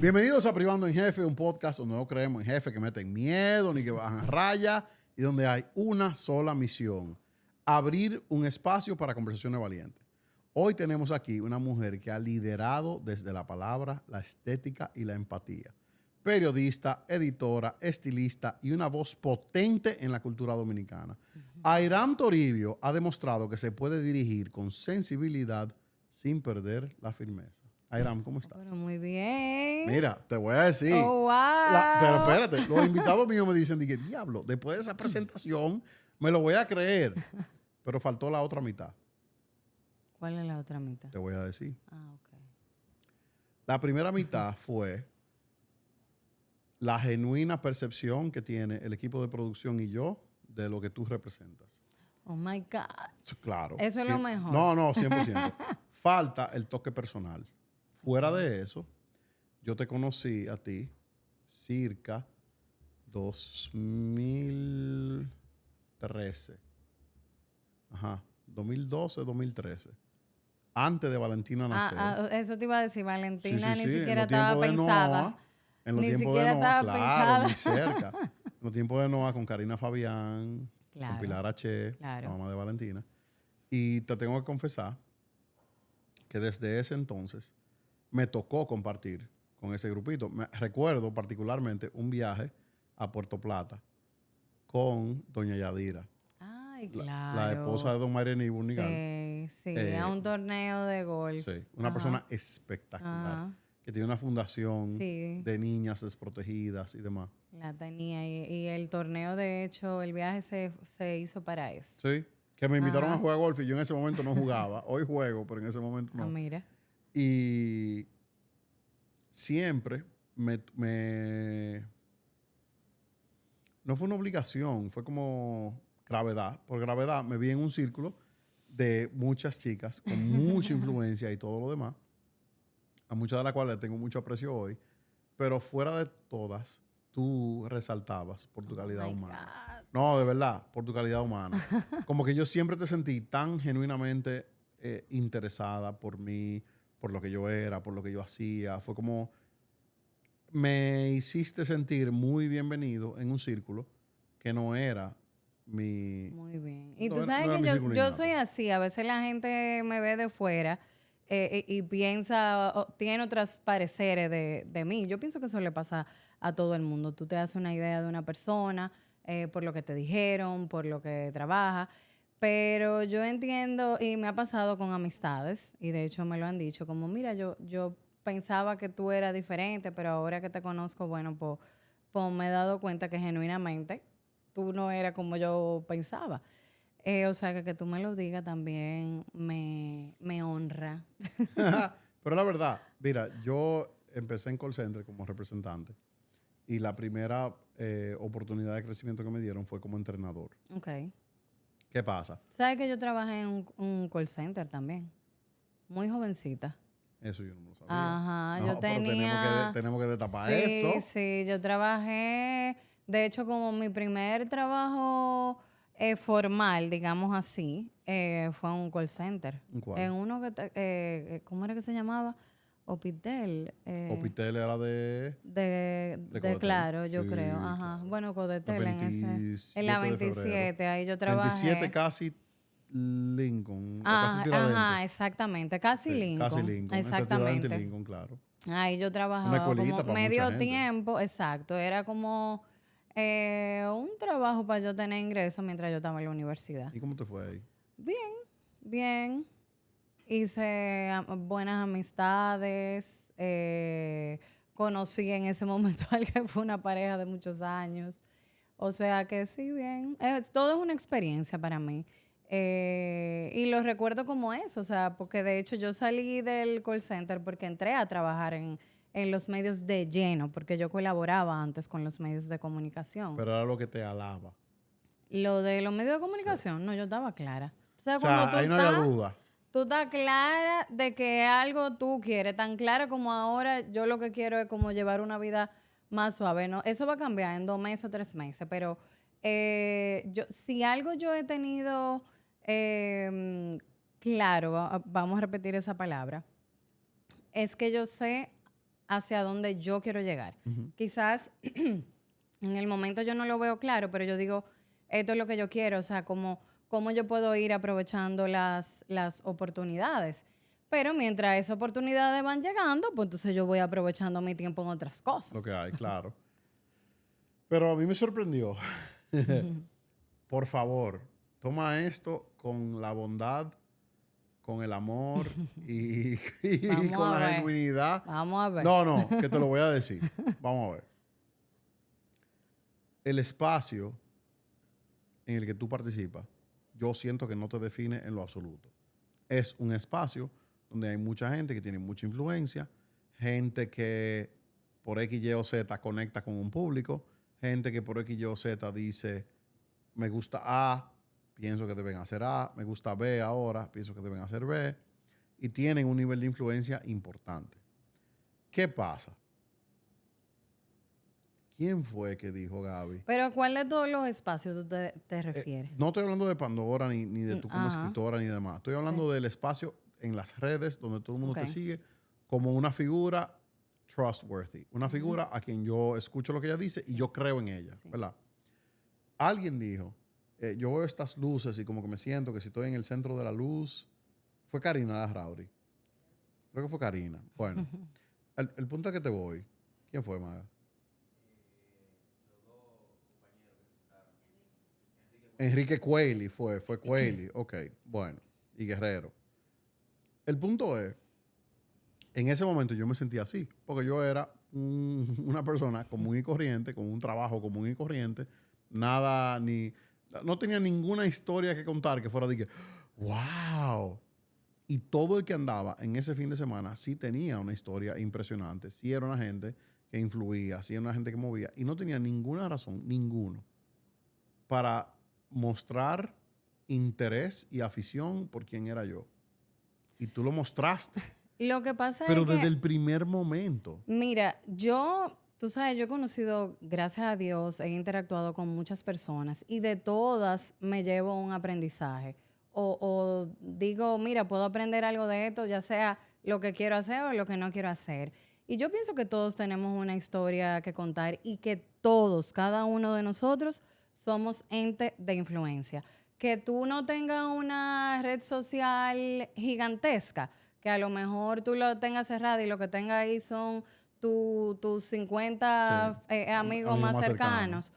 Bienvenidos a Privando en Jefe, un podcast donde no creemos en jefes que meten miedo ni que bajan raya y donde hay una sola misión: abrir un espacio para conversaciones valientes. Hoy tenemos aquí una mujer que ha liderado desde la palabra, la estética y la empatía. Periodista, editora, estilista y una voz potente en la cultura dominicana. Airam Toribio ha demostrado que se puede dirigir con sensibilidad sin perder la firmeza. Airam, ¿cómo estás? Pero muy bien. Mira, te voy a decir. Oh, wow. Pero espérate, los invitados míos me dicen, dije, diablo, después de esa presentación me lo voy a creer. Pero faltó la otra mitad. ¿Cuál es la otra mitad? Te voy a decir. Ah, ok. La primera mitad fue la genuina percepción que tiene el equipo de producción y yo de lo que tú representas. Oh, my God. Claro. Eso es lo mejor. No, 100%. Falta el toque personal. Fuera de eso, yo te conocí a ti circa 2013. Ajá, 2012, 2013. Antes de Valentina nacer. Eso te iba a decir, Valentina Sí, ni sí, siquiera en los estaba tiempos de pensada. Noah, en los Ni tiempos siquiera de Noah, estaba claro, pensada. muy cerca. En los tiempos de Noah con Karina Fabián, Claro, con Pilar H., claro. la mamá de Valentina. Y te tengo que confesar que desde ese entonces me tocó compartir con ese grupito. Recuerdo particularmente un viaje a Puerto Plata con doña Yadira, Ay, la claro. esposa de don Mariani Burnigal. Sí, a un torneo de golf. Sí, una persona espectacular, Ajá. que tiene una fundación Sí, de niñas desprotegidas y demás. la tenía. Y el torneo, de hecho, el viaje se hizo para eso. Sí, que me invitaron Ajá. a jugar golf y yo en ese momento no jugaba. Hoy juego, pero en ese momento Ah, no. mira. Y siempre no fue una obligación, fue como gravedad. Por gravedad me vi en un círculo de muchas chicas con mucha influencia y todo lo demás, a muchas de las cuales tengo mucho aprecio hoy, pero fuera de todas, tú resaltabas por tu calidad My humana. God. No, de verdad, por tu calidad humana. Como que yo siempre te sentí tan genuinamente interesada por mí, por lo que yo era, por lo que yo hacía. Fue como me hiciste sentir muy bienvenido en un círculo que no era mi... Muy bien. Y No tú era, sabes no era que mi círculo yo innato. soy así. A veces la gente me ve de fuera y piensa, tiene otros pareceres de mí. Yo pienso que eso le pasa a todo el mundo. Tú te haces una idea de una persona por lo que te dijeron, por lo que trabaja. Pero yo entiendo, y me ha pasado con amistades, y de hecho me lo han dicho, como, mira, yo pensaba que tú eras diferente, pero ahora que te conozco, bueno, pues me he dado cuenta que genuinamente tú no eras como yo pensaba. O sea, que tú me lo digas también me honra. Pero la verdad, mira, yo empecé en call center como representante y la primera oportunidad de crecimiento que me dieron fue como entrenador. Ok. ¿Qué pasa? ¿Sabes que yo trabajé en un call center también? Muy jovencita. Eso yo no lo sabía. Ajá, No, yo pero tenía... tenemos que destapar Sí, eso. sí, yo trabajé, de hecho, como mi primer trabajo formal, digamos así, fue en un call center. ¿En cuál? En uno ¿cómo era que se llamaba? Opitel. Opitel era de Codetel. Claro, yo Sí, creo. Ajá. claro. Bueno, El Codetel en la 27 de febrero. 27, ahí yo 27 trabajé. casi Lincoln, o casi Ah, Tiradentes. ajá, exactamente, casi Sí, casi Lincoln. Lincoln. Entre Tiradentes y Exactamente. Lincoln, claro. Ahí yo Una trabajaba como escuelita para mucha medio gente. tiempo, exacto. Era como un trabajo para yo tener ingresos mientras yo estaba en la universidad. ¿Y cómo te fue ahí? Bien, bien. Hice buenas amistades. Conocí en ese momento a alguien que fue una pareja de muchos años. O sea que sí, bien. Todo es una experiencia para mí. Y lo recuerdo como eso, o sea, porque de hecho yo salí del call center porque entré a trabajar en los medios de lleno, porque yo colaboraba antes con los medios de comunicación. Pero era lo que te alaba. Lo de los medios de Sí. comunicación, no, yo estaba clara. O sea, O cuando sea, ahí no había duda. tú estás clara de que algo tú quieres, tan clara como ahora, yo lo que quiero es como llevar una vida más suave, ¿no? Eso va a cambiar en 2 meses o 3 meses, pero si algo yo he tenido claro, vamos a repetir esa palabra, es que yo sé hacia donde yo quiero llegar. Quizás en el momento yo no lo veo claro, pero yo digo, esto es lo que yo quiero, o sea, cómo yo puedo ir aprovechando las oportunidades. Pero mientras esas oportunidades van llegando, pues entonces yo voy aprovechando mi tiempo en otras cosas. Lo que hay, claro. Pero a mí me sorprendió. Por favor, toma esto con la bondad, con el amor y con la genuinidad. Vamos a ver. No, que te lo voy a decir. Vamos a ver. El espacio en el que tú participas, yo siento que no te define en lo absoluto. Es un espacio donde hay mucha gente que tiene mucha influencia, gente que por X, Y o Z conecta con un público, gente que por X, Y o Z dice, me gusta A, pienso que deben hacer A, me gusta B ahora, pienso que deben hacer B, y tienen un nivel de influencia importante. ¿Qué pasa? ¿Quién fue que dijo, Gaby? Pero ¿cuál de todos los espacios tú te refieres? No estoy hablando de Pandora ni de tú como escritora ni demás. Estoy hablando del espacio en las redes donde todo el mundo te sigue como una figura trustworthy. Una figura a quien yo escucho lo que ella dice y yo creo en ella, ¿verdad? Alguien dijo, yo veo estas luces y como que me siento que si estoy en el centro de la luz. Fue Karina Rauri. Creo que fue Karina. Bueno, el punto a que te voy. ¿Quién fue, Maga? Enrique Cueli fue Cueli. Ok, bueno. Y Guerrero. El punto es, en ese momento yo me sentía así, porque yo era una persona común y corriente, con un trabajo común y corriente, no tenía ninguna historia que contar que fuera de que, wow. Y todo el que andaba en ese fin de semana sí tenía una historia impresionante, sí era una gente que influía, sí era una gente que movía, y no tenía ninguna razón, ninguno, para mostrar interés y afición por quién era yo. Y tú lo mostraste. Lo que pasa Pero es que... desde el primer momento. Mira, tú sabes, yo he conocido, gracias a Dios, he interactuado con muchas personas y de todas me llevo un aprendizaje. O digo, mira, puedo aprender algo de esto, ya sea lo que quiero hacer o lo que no quiero hacer. Y yo pienso que todos tenemos una historia que contar y que todos, cada uno de nosotros, somos ente de influencia. Que tú no tengas una red social gigantesca, que a lo mejor tú lo tengas cerrado y lo que tengas ahí son tus 50 amigos más cercanos.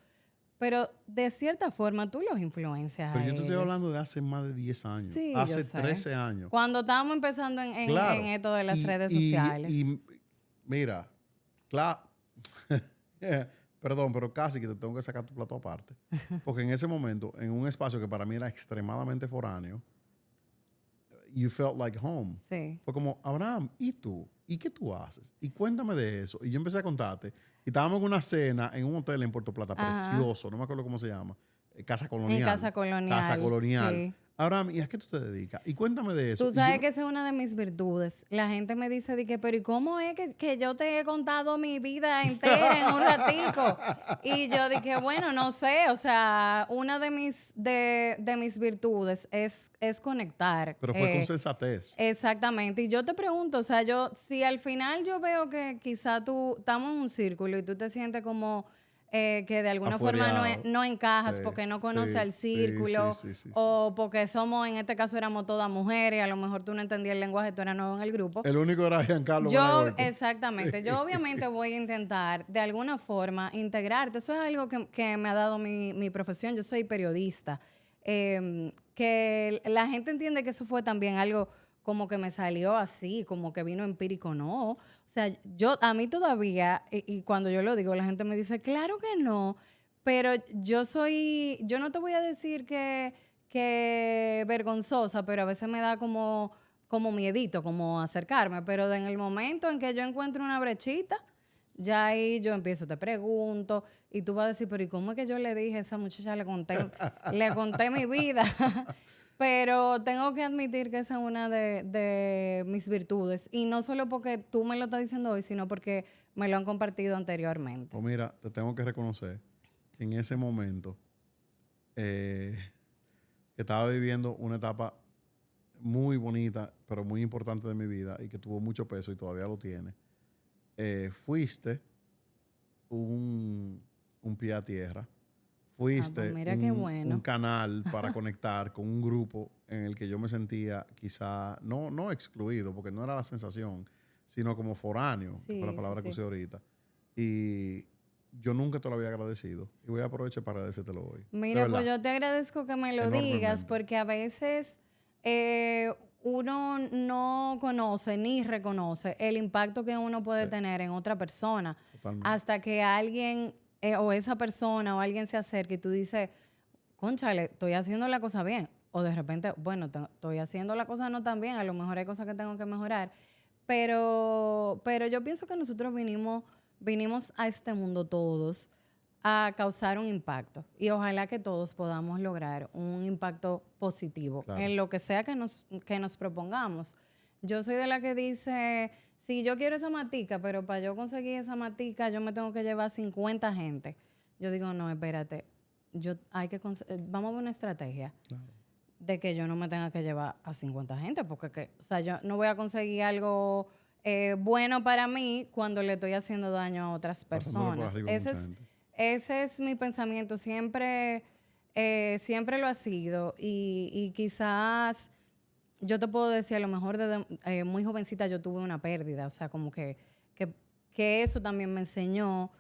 Pero de cierta forma tú los influencias Pero a yo te estoy ellos. hablando de hace más de 10 años. Sí, hace yo sé. 13 años. Cuando estábamos empezando en esto de las redes sociales. Y mira, claro, perdón, pero casi que te tengo que sacar tu plato aparte. Porque en ese momento, en un espacio que para mí era extremadamente foráneo, you felt like home. Sí. Fue como, Abraham, ¿y tú? ¿Y qué tú haces? Y cuéntame de eso. Y yo empecé a contarte. Y estábamos en una cena en un hotel en Puerto Plata, precioso, no me acuerdo cómo se llama. Casa Colonial. En Casa Colonial. Casa Colonial. Sí. Abraham, ¿y a qué tú te dedicas? Y cuéntame de eso. Tú sabes que esa es una de mis virtudes. La gente me dice, pero ¿y cómo es que yo te he contado mi vida entera en un ratico? Y yo dije, bueno, no sé, o sea, una de mis virtudes es conectar. Pero fue con sensatez. Exactamente. Y yo te pregunto, o sea, si al final yo veo que quizá estamos en un círculo y tú te sientes como... que de alguna forma no encajas porque no conoces al círculo o porque somos, en este caso éramos todas mujeres y a lo mejor tú no entendías el lenguaje, tú eras nuevo en el grupo. El único era Giancarlo. Exactamente. Yo obviamente voy a intentar de alguna forma integrarte. Eso es algo que me ha dado mi profesión. Yo soy periodista. Que la gente entiende que eso fue también algo como que me salió así, como que vino empírico, no. O sea, a mí todavía, y cuando yo lo digo, la gente me dice, claro que no, pero yo no te voy a decir que vergonzosa, pero a veces me da como miedito, como acercarme, pero en el momento en que yo encuentro una brechita, ya ahí yo empiezo, te pregunto, y tú vas a decir, pero ¿y cómo es que yo le dije a esa muchacha, le conté mi vida? Pero tengo que admitir que esa es una de mis virtudes. Y no solo porque tú me lo estás diciendo hoy, sino porque me lo han compartido anteriormente. Pues mira, te tengo que reconocer que en ese momento estaba viviendo una etapa muy bonita, pero muy importante de mi vida y que tuvo mucho peso y todavía lo tiene. fuiste un pie a tierra. Pues Fuiste mira qué bueno. un canal para conectar con un grupo en el que yo me sentía quizá, no excluido, porque no era la sensación, sino como foráneo, que fue la Sí, sí, palabra que sí. usé ahorita. Y yo nunca te lo había agradecido. Y voy a aprovechar para agradecértelo hoy. De Mira, pues verdad, yo te agradezco que me lo digas enormemente. porque a veces uno no conoce ni reconoce el impacto que uno puede Sí, tener en otra persona totalmente. hasta que alguien o esa persona o alguien se acerque y tú dices, cónchale, estoy haciendo la cosa bien. O de repente, bueno, estoy haciendo la cosa no tan bien, a lo mejor hay cosas que tengo que mejorar. Pero yo pienso que nosotros vinimos a este mundo todos a causar un impacto. Y ojalá que todos podamos lograr un impacto positivo Claro. en lo que sea que nos propongamos. Yo soy de la que dice, sí, yo quiero esa matica, pero para yo conseguir esa matica yo me tengo que llevar 50 gente. Yo digo, no, espérate, vamos a ver una estrategia Claro. de que yo no me tenga que llevar a 50 gente, porque o sea, yo no voy a conseguir algo bueno para mí cuando le estoy haciendo daño a otras Pasándole por personas. arriba a mucha gente. Ese es mi pensamiento, siempre lo ha sido y quizás yo te puedo decir, a lo mejor desde muy jovencita yo tuve una pérdida, o sea, como que, que eso también me enseñó,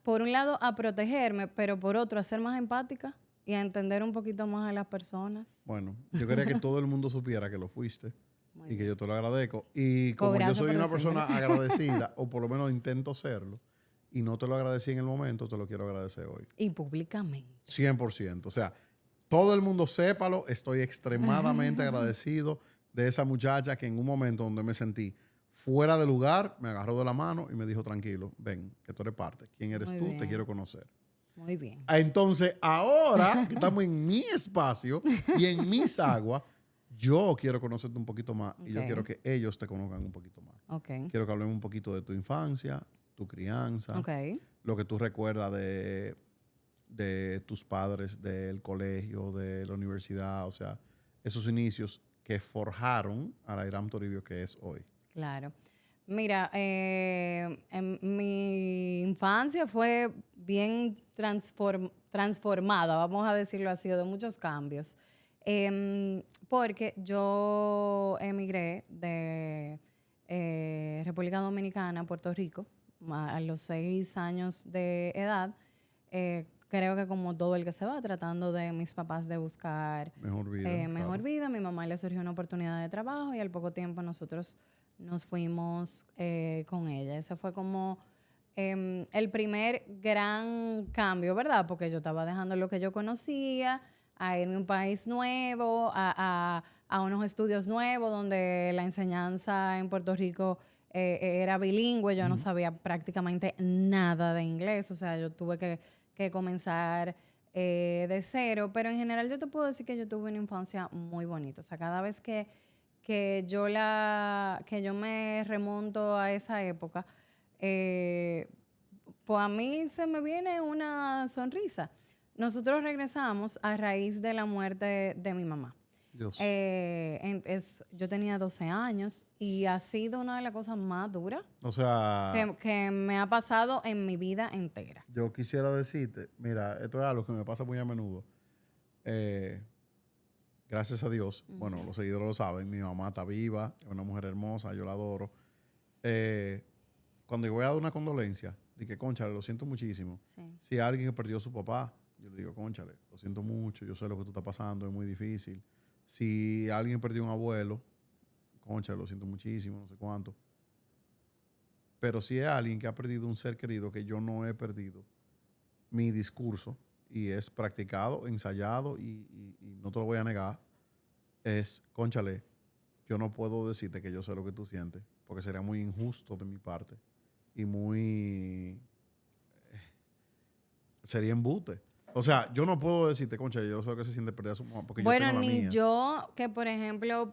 por un lado, a protegerme, pero por otro, a ser más empática y a entender un poquito más a las personas. Bueno, yo quería que todo el mundo supiera que lo fuiste Muy y que bien. yo te lo agradezco. Y Pues como yo gracias soy por una decírmelo. persona agradecida, o por lo menos intento serlo, y no te lo agradecí en el momento, te lo quiero agradecer hoy. Y públicamente. 100%. O sea, todo el mundo sépalo, estoy extremadamente agradecido de esa muchacha que en un momento donde me sentí fuera de lugar, me agarró de la mano y me dijo, tranquilo, ven, que tú eres parte. ¿Quién eres Muy tú? Te quiero bien, conocer. muy bien. Entonces, ahora que estamos en mi espacio y en mis aguas, yo quiero conocerte un poquito más y yo quiero Ok, que ellos te conozcan un poquito más. ok, Quiero que hablemos un poquito de tu infancia, tu crianza, ok. lo que tú recuerdas de tus padres, del colegio, de la universidad, o sea, esos inicios que forjaron a la Iram Toribio que es hoy. Claro. Mira, en mi infancia fue bien transformada, vamos a decirlo así, o de muchos cambios. Porque yo emigré de República Dominicana a Puerto Rico a los 6 años de edad. Creo que como todo el que se va, tratando de mis papás de buscar Mejor vida, mejor claro. vida. A mi mamá le surgió una oportunidad de trabajo y al poco tiempo nosotros nos fuimos con ella. Ese fue como el primer gran cambio, ¿verdad? Porque yo estaba dejando lo que yo conocía, a irme a un país nuevo, a unos estudios nuevos donde la enseñanza en Puerto Rico era bilingüe. Yo no Ujú. sabía prácticamente nada de inglés, o sea, yo tuve que comenzar de cero, pero en general yo te puedo decir que yo tuve una infancia muy bonita. O sea, cada vez que yo me remonto a esa época, eh, pues a mí se me viene una sonrisa. Nosotros regresamos a raíz de la muerte de mi mamá. Dios. Yo tenía 12 años y ha sido una de las cosas más duras O sea, que me ha pasado en mi vida entera. yo quisiera decirte, mira, esto es algo que me pasa muy a menudo. Eh, Gracias a Dios, bueno, los seguidores lo saben, mi mamá está viva, es una mujer hermosa, yo la adoro. Eh, Cuando yo voy a dar una condolencia, dije, cónchale, lo siento muchísimo. Sí. Si alguien que perdió a su papá, yo le digo, cónchale, lo siento mucho, yo sé lo que tú estás pasando, es muy difícil. Si alguien perdió un abuelo, cónchale, lo siento muchísimo, no sé cuánto. Pero si es alguien que ha perdido un ser querido que yo no he perdido, mi discurso, y es practicado, ensayado, y no te lo voy a negar, es, cónchale, yo no puedo decirte que yo sé lo que tú sientes, porque sería muy injusto de mi parte y muy... sería embute. O sea, yo no puedo decirte, concha, yo sé lo que se siente perder a su mamá, porque yo Bueno, tengo la ni mía. yo que, por ejemplo,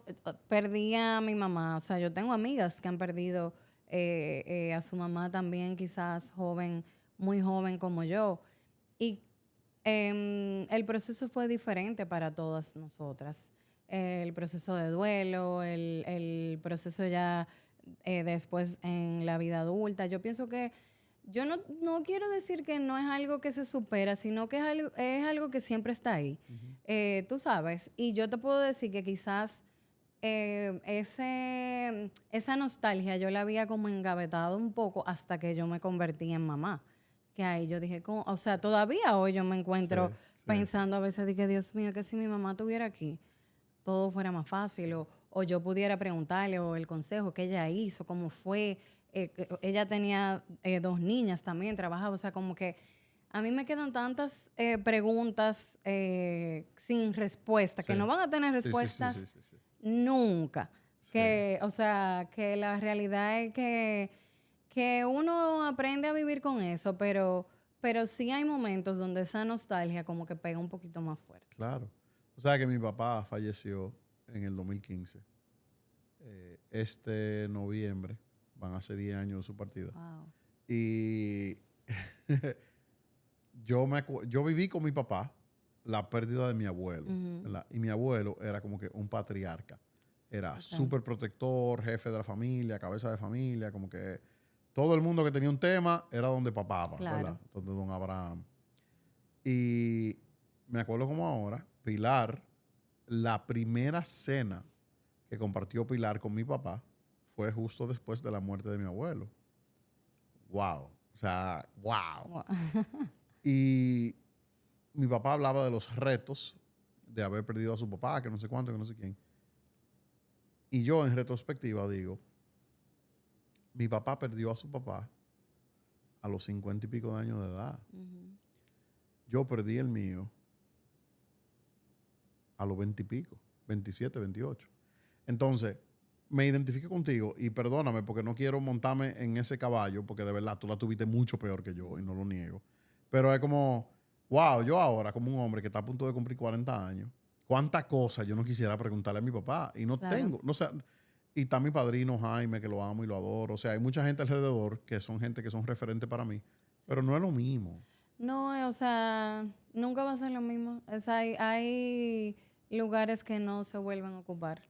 perdí a mi mamá. O sea, yo tengo amigas que han perdido a su mamá también, quizás joven, muy joven como yo. Y el proceso fue diferente para todas nosotras. El proceso de duelo, el proceso ya después en la vida adulta. Yo pienso que yo no quiero decir que no es algo que se supera, sino que es algo que siempre está ahí. Tú sabes, y yo te puedo decir que quizás esa nostalgia yo la había como engavetado un poco hasta que yo me convertí en mamá. Que ahí yo dije, o sea, todavía hoy yo me encuentro pensando a veces de que, Dios mío, que si mi mamá estuviera aquí, todo fuera más fácil, o yo pudiera preguntarle, o el consejo que ella hizo, cómo fue. Ella tenía 2 niñas también, trabajaba, o sea, como que a mí me quedan tantas preguntas sin respuesta, que no van a tener respuestas nunca. Que, o sea, que la realidad es que uno aprende a vivir con eso, pero sí hay momentos donde esa nostalgia como que pega un poquito más fuerte. Claro. O sea que mi papá falleció en el 2015. Este noviembre van a ser 10 años de su partida. Wow. Y yo viví con mi papá la pérdida de mi abuelo. ¿Verdad? Y mi abuelo era como que un patriarca. Era súper protector, jefe de la familia, cabeza de familia, como que todo el mundo que tenía un tema era donde papá, Claro. ¿verdad? Donde don Abraham. Y me acuerdo como ahora, Pilar, la primera cena que compartió Pilar con mi papá fue justo después de la muerte de mi abuelo. Wow. O sea, wow. Y mi papá hablaba de los retos de haber perdido a su papá, que no sé cuánto, que no sé quién. Y yo en retrospectiva digo, mi papá perdió a su papá a los 50 y pico de años de edad. Yo perdí el mío a los 20 y pico, 27, 28. Entonces, me identifico contigo y perdóname porque no quiero montarme en ese caballo porque de verdad tú la tuviste mucho peor que yo y no lo niego. Pero es como, wow, yo ahora como un hombre que está a punto de cumplir 40 años, cuántas cosas yo no quisiera preguntarle a mi papá y no tengo, no sé. Y está mi padrino Jaime, que lo amo y lo adoro. O sea, hay mucha gente alrededor que son gente que son referentes para mí, pero no es lo mismo. No, o sea, nunca va a ser lo mismo. Hay lugares que no se vuelven a ocupar,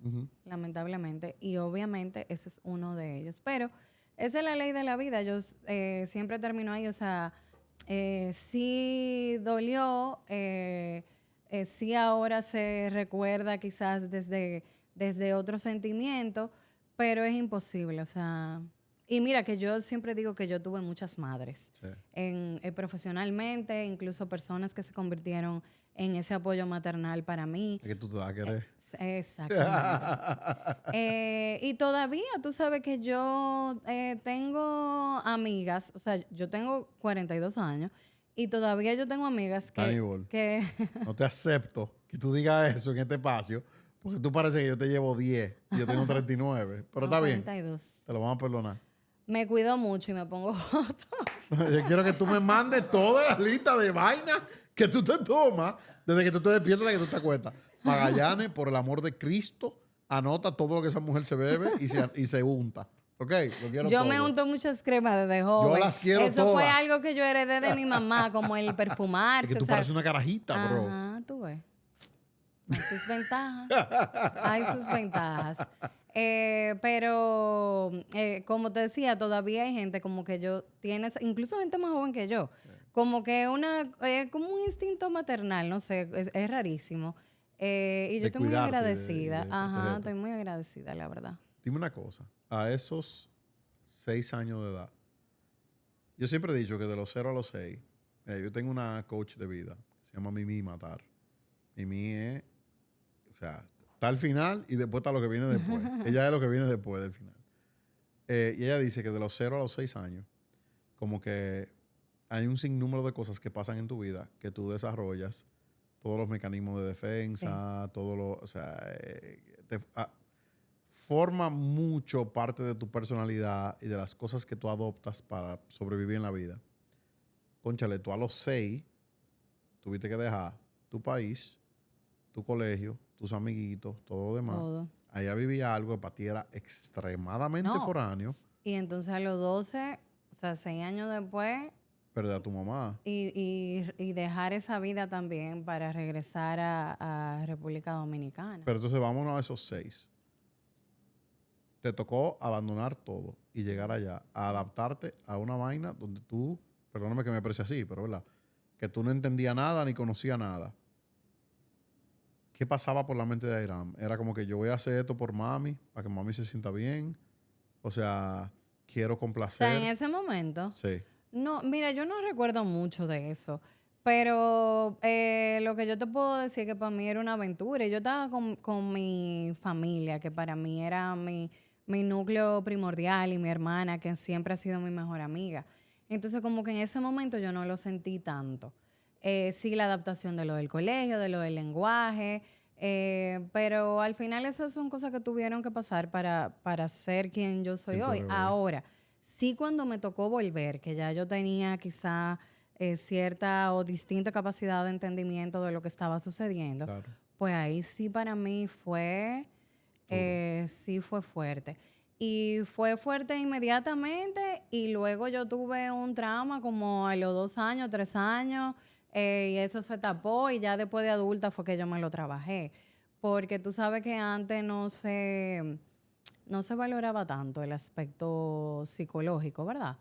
lamentablemente, y obviamente ese es uno de ellos. Pero esa es la ley de la vida. Yo siempre termino ahí, o sea, sí dolió, sí ahora se recuerda quizás desde otro sentimiento, pero es imposible, o sea. Y mira que yo siempre digo que yo tuve muchas madres, profesionalmente, incluso personas que se convirtieron en ese apoyo maternal para mí. Es que tú te das a querer. Exactamente. Y todavía, tú sabes que yo tengo amigas, o sea, yo tengo 42 años y todavía yo tengo amigas que no te acepto que tú digas eso en este espacio, porque tú parece que yo te llevo 10 y yo tengo 39. Pero no, está bien. 42. Te lo vamos a perdonar. Me cuido mucho y me pongo fotos. Yo quiero que tú me mandes toda la lista de vainas que tú te tomas desde que tú te despiertas hasta que tú te acuestas. Magallanes, por el amor de Cristo, anota todo lo que esa mujer se bebe y se unta. ¿Ok? Lo quiero yo todo. me unto muchas cremas desde joven. Yo las quiero Eso todas. fue algo que yo heredé de mi mamá, como el perfumarse. Es que tú pareces una carajita, bro. Ajá, tú ves. Hay sus ventajas. Hay sus ventajas. Pero, como te decía, todavía hay gente como que incluso gente más joven que yo, como que como un instinto maternal, no sé, es rarísimo. Y yo estoy muy agradecida. Ajá, estoy muy agradecida, la verdad. Dime una cosa, a esos 6 años de edad, yo siempre he dicho que de los 0 a los 6, yo tengo una coach de vida, se llama Mimi Matar. Mimi es, o sea, está al final y después está lo que viene después. Ella es lo que viene después del final. Y ella dice que de los 0 a los 6 años, como que hay un sinnúmero de cosas que pasan en tu vida que tú desarrollas, todos los mecanismos de defensa, o sea, forma mucho parte de tu personalidad y de las cosas que tú adoptas para sobrevivir en la vida. Cónchale, tú a los 6 tuviste que dejar tu país, tu colegio, tus amiguitos, todo lo demás. Todo. Allá vivía algo que para ti era extremadamente foráneo. Y entonces a los 12, o sea, 6 años después... Perder a tu mamá. Y dejar esa vida también para regresar a República Dominicana. Pero entonces vámonos a esos 6. te tocó abandonar todo y llegar allá, a adaptarte a una vaina donde tú, perdóname que me parece así, pero verdad, que tú no entendías nada ni conocías nada. ¿Qué pasaba por la mente de Airam? Era como que yo voy a hacer esto por mami, para que mami se sienta bien. O sea, quiero O sea, en complacer. ese momento, Sí, no, mira, yo no recuerdo mucho de eso, pero lo que yo te puedo decir es que para mí era una aventura. Y yo estaba con mi familia, que para mí era mi núcleo primordial, y mi hermana, que siempre ha sido mi mejor amiga. Entonces, como que en ese momento yo no lo sentí tanto. Sí, la adaptación de lo del colegio, de lo del lenguaje, pero al final esas son cosas que tuvieron que pasar para ser quien yo soy ¿quién tú hoy. eres hoy? Ahora, sí, cuando me tocó volver, que ya yo tenía quizá cierta o distinta capacidad de entendimiento de lo que estaba sucediendo, Claro, pues ahí sí para mí duro. sí fue fuerte. Y fue fuerte inmediatamente, y luego yo tuve un trauma como a los 2 años, 3 años, y eso se tapó, y ya después de adulta fue que yo me lo trabajé. Porque tú sabes que antes no se valoraba tanto el aspecto psicológico, ¿verdad?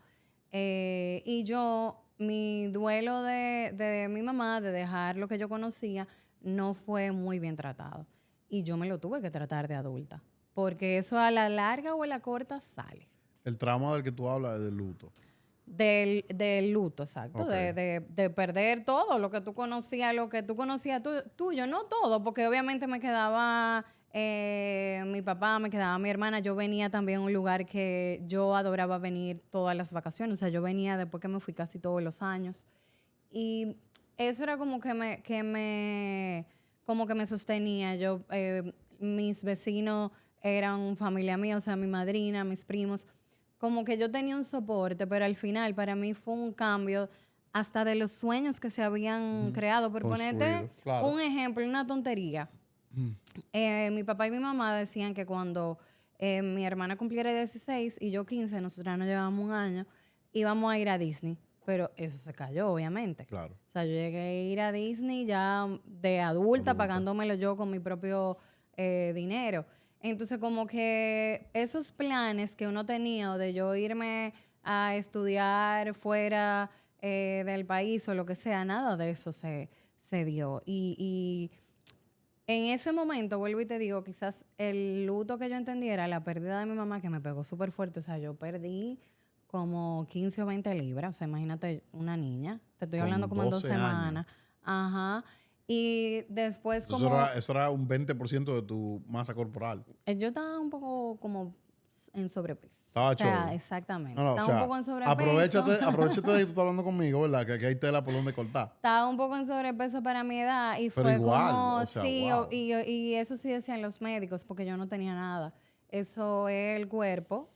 Y yo, mi duelo de mi mamá, de dejar lo que yo conocía, no fue muy bien tratado. Y yo me lo tuve que tratar de adulta. Porque eso a la larga o a la corta sale. El trauma del que tú hablas es del luto. Del luto, exacto, Ok, de perder todo lo que tú conocías tuyo, no todo, porque obviamente me quedaba mi papá, me quedaba mi hermana. Yo venía también a un lugar que yo adoraba venir todas las vacaciones, o sea, yo venía después que me fui casi todos los años, y eso era como que me sostenía. Mis vecinos eran familia mía, o sea, mi madrina, mis primos, como que yo tenía un soporte, pero al final para mí fue un cambio hasta de los sueños que se habían ujú, creado. Por ponerte construido. Claro. un ejemplo, una tontería. Mi papá y mi mamá decían que cuando mi hermana cumpliera 16 y yo 15, nosotras nos llevábamos un año, íbamos a ir a Disney. Pero eso se cayó, obviamente. Claro, O sea, yo llegué a ir a Disney ya de adulta, adulta. pagándomelo yo con mi propio dinero. Entonces, como que esos planes que uno tenía, o de yo irme a estudiar fuera del país o lo que sea, nada de eso se dio. Y en ese momento, vuelvo y te digo, quizás el luto que yo entendiera, la pérdida de mi mamá, que me pegó súper fuerte. O sea, yo perdí como 15 o 20 libras. O sea, imagínate una niña. Te estoy hablando Con como en 2 12 años. semanas. Ajá. Y después Eso como eso era un 20% de tu masa corporal. yo estaba un poco como en sobrepeso. O Estaba sea, cholo. No, exactamente. no, o Estaba un sea, poco en sobrepeso. aprovechate de que tú estás hablando conmigo, ¿verdad? Que aquí hay tela por donde cortar. Estaba un poco en sobrepeso para mi edad, y Pero fue igual, como, o sea, sí, wow. y eso sí decían los médicos, porque yo no tenía nada. Eso es el cuerpo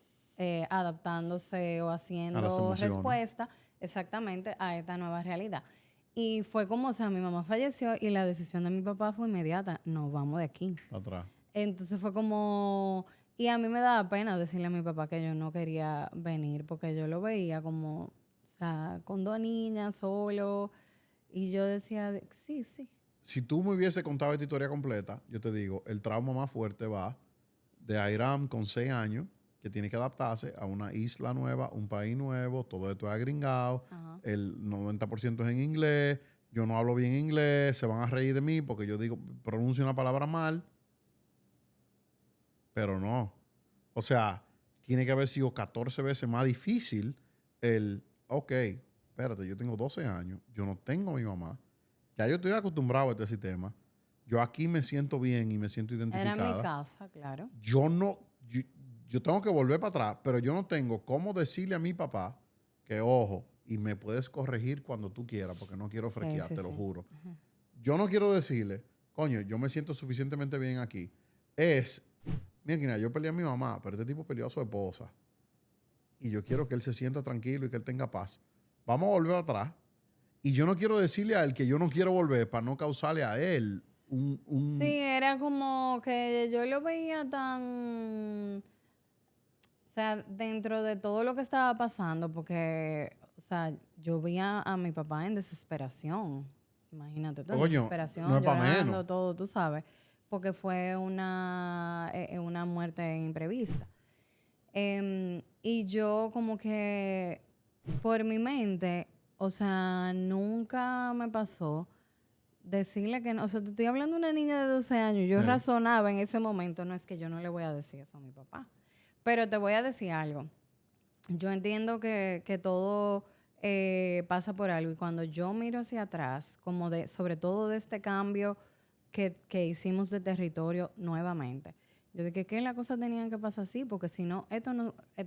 adaptándose o A las haciendo emociones. respuesta exactamente a esta nueva realidad. Y fue como, o sea, mi mamá falleció y la decisión de mi papá fue inmediata: nos vamos de aquí. Atrás. Entonces fue como, y a mí me daba pena decirle a mi papá que yo no quería venir, porque yo lo veía como, o sea, con 2 niñas, solo. Y yo decía, sí, sí. Si tú me hubiese contado esta historia completa, yo te digo, el trauma más fuerte va de Airam con 6 años, que tiene que adaptarse a una isla nueva, un país nuevo, todo esto es agringado, Ajá. el 90% es en inglés, yo no hablo bien inglés, se van a reír de mí porque yo digo, pronuncio una palabra mal, pero no. O sea, tiene que haber sido 14 veces más difícil ok, espérate, yo tengo 12 años, yo no tengo a mi mamá, ya yo estoy acostumbrado a este sistema, yo aquí me siento bien y me siento Era mi identificada, casa, claro. yo no, yo tengo que volver para atrás, pero yo no tengo cómo decirle a mi papá que, ojo, y me puedes corregir cuando tú quieras, porque no quiero Sí, frequear, sí, te lo sí. juro. Yo no quiero decirle, coño, yo me siento suficientemente bien aquí. Mira, yo peleé a mi mamá, pero este tipo peleó a su esposa. Y yo quiero que él se sienta tranquilo y que él tenga paz. Vamos a volver atrás. Y yo no quiero decirle a él que yo no quiero volver para no causarle a él Sí, era como que yo lo veía tan, o sea, dentro de todo lo que estaba pasando, porque, o sea, yo veía a mi papá en desesperación. Imagínate tú, en Coño, no desesperación, es para menos. llorando, todo, tú sabes, porque fue una muerte imprevista. Y yo como que por mi mente, o sea, nunca me pasó decirle que no. O sea, te estoy hablando de una niña de 12 años. Yo Sí. razonaba en ese momento, no es que yo no le voy a decir eso a mi papá. Pero te voy a decir algo. Yo entiendo que todo pasa por algo. Y cuando yo miro hacia atrás, como sobre todo de este cambio que hicimos de territorio nuevamente, yo dije que las cosas tenían que pasar así, porque si no,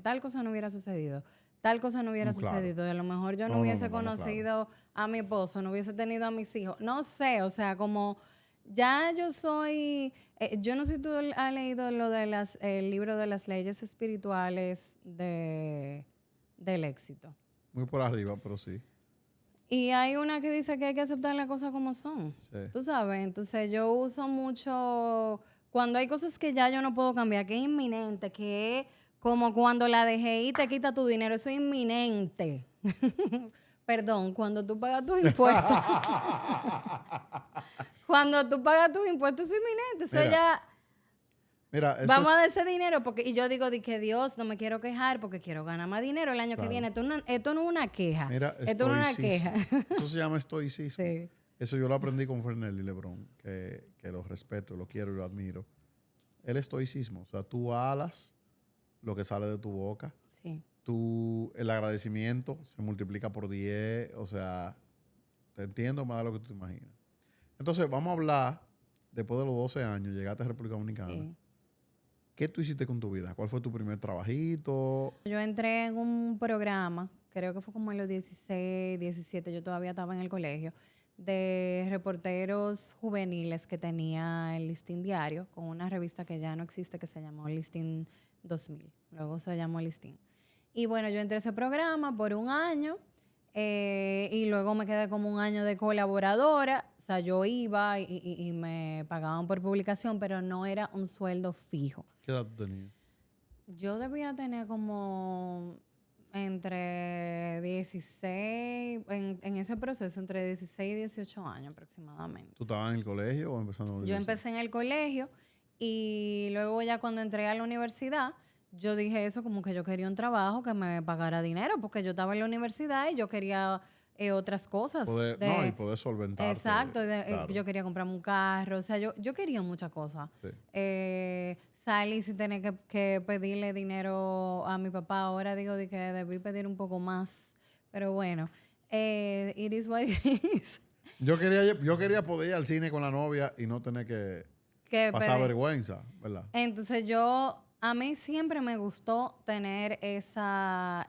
tal cosa no hubiera sucedido. Tal cosa no hubiera No, claro. sucedido. Y a lo mejor yo no No, hubiese claro. conocido a mi esposo, no hubiese tenido a mis hijos. No sé, o sea, como ya yo soy... yo no sé si tú has leído el libro de las leyes espirituales del éxito. Muy por arriba, pero sí. Y hay una que dice que hay que aceptar las cosas como son. Sí. Tú sabes, entonces yo uso mucho... Cuando hay cosas que ya yo no puedo cambiar, que es inminente, que es como cuando la DGI te quita tu dinero, eso es inminente. Perdón, cuando tú pagas tus impuestos. Cuando tú pagas tus impuestos, eso es inminente. Eso Mira, ya... Mira, eso Vamos a es... dar ese dinero porque y yo digo de que Dios, no me quiero quejar porque quiero ganar más dinero el año Claro. que viene. Esto no es una queja. Mira, Esto no es una estoicismo. queja. Eso se llama estoicismo. Sí. Eso yo lo aprendí con Fernelli Lebrón, que lo respeto, lo quiero y lo admiro. El estoicismo, o sea, tú alas lo que sale de tu boca, Sí. el agradecimiento se multiplica por 10, o sea, te entiendo más de lo que tú te imaginas. Entonces, vamos a hablar, después de los 12 años, llegaste a República Dominicana. Sí. ¿Qué tú hiciste con tu vida? ¿Cuál fue tu primer trabajito? Yo entré en un programa, creo que fue como en los 16, 17, yo todavía estaba en el colegio, de reporteros juveniles que tenía el Listín Diario, con una revista que ya no existe que se llamó Listín 2000. Luego se llamó Listín. Y bueno, yo entré a ese programa por un año y luego me quedé como un año de colaboradora. O sea, yo iba y me pagaban por publicación, pero no era un sueldo fijo. ¿Qué edad tú tenías? Yo debía tener como entre 16, en ese proceso, entre 16 y 18 años aproximadamente. ¿Tú estabas en el colegio o empezando la Yo universidad? empecé en el colegio y luego ya cuando entré a la universidad, yo dije eso como que yo quería un trabajo que me pagara dinero porque yo estaba en la universidad y yo quería otras cosas. No, y poder solventarte. Exacto, claro. yo quería comprarme un carro, o sea, yo quería muchas cosas. Sí. Salí sin tener que pedirle dinero a mi papá, ahora digo de que debí pedir un poco más, pero bueno, it is what it is. Yo quería poder ir al cine con la novia y no tener que pasar vergüenza, ¿verdad? Entonces a mí siempre me gustó tener esa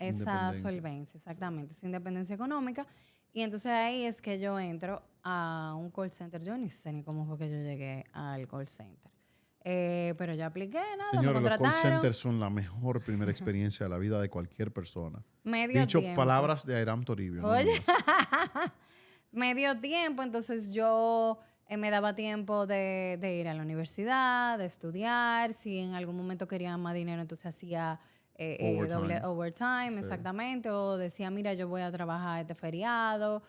solvencia, exactamente, esa independencia económica. Y entonces ahí es que yo entro a un call center. Yo ni sé ni cómo fue que yo llegué al call center. Pero yo apliqué, nada, me Señores, los call contrataron. centers son la mejor primera experiencia de la vida de cualquier persona. Medio Dicho tiempo. palabras de Airam Toribio. ¿no? Oye, me dio tiempo, entonces yo me daba tiempo de ir a la universidad, de estudiar. Si en algún momento quería más dinero, entonces hacía doble overtime, Sí. exactamente. O decía, mira, yo voy a trabajar este feriado.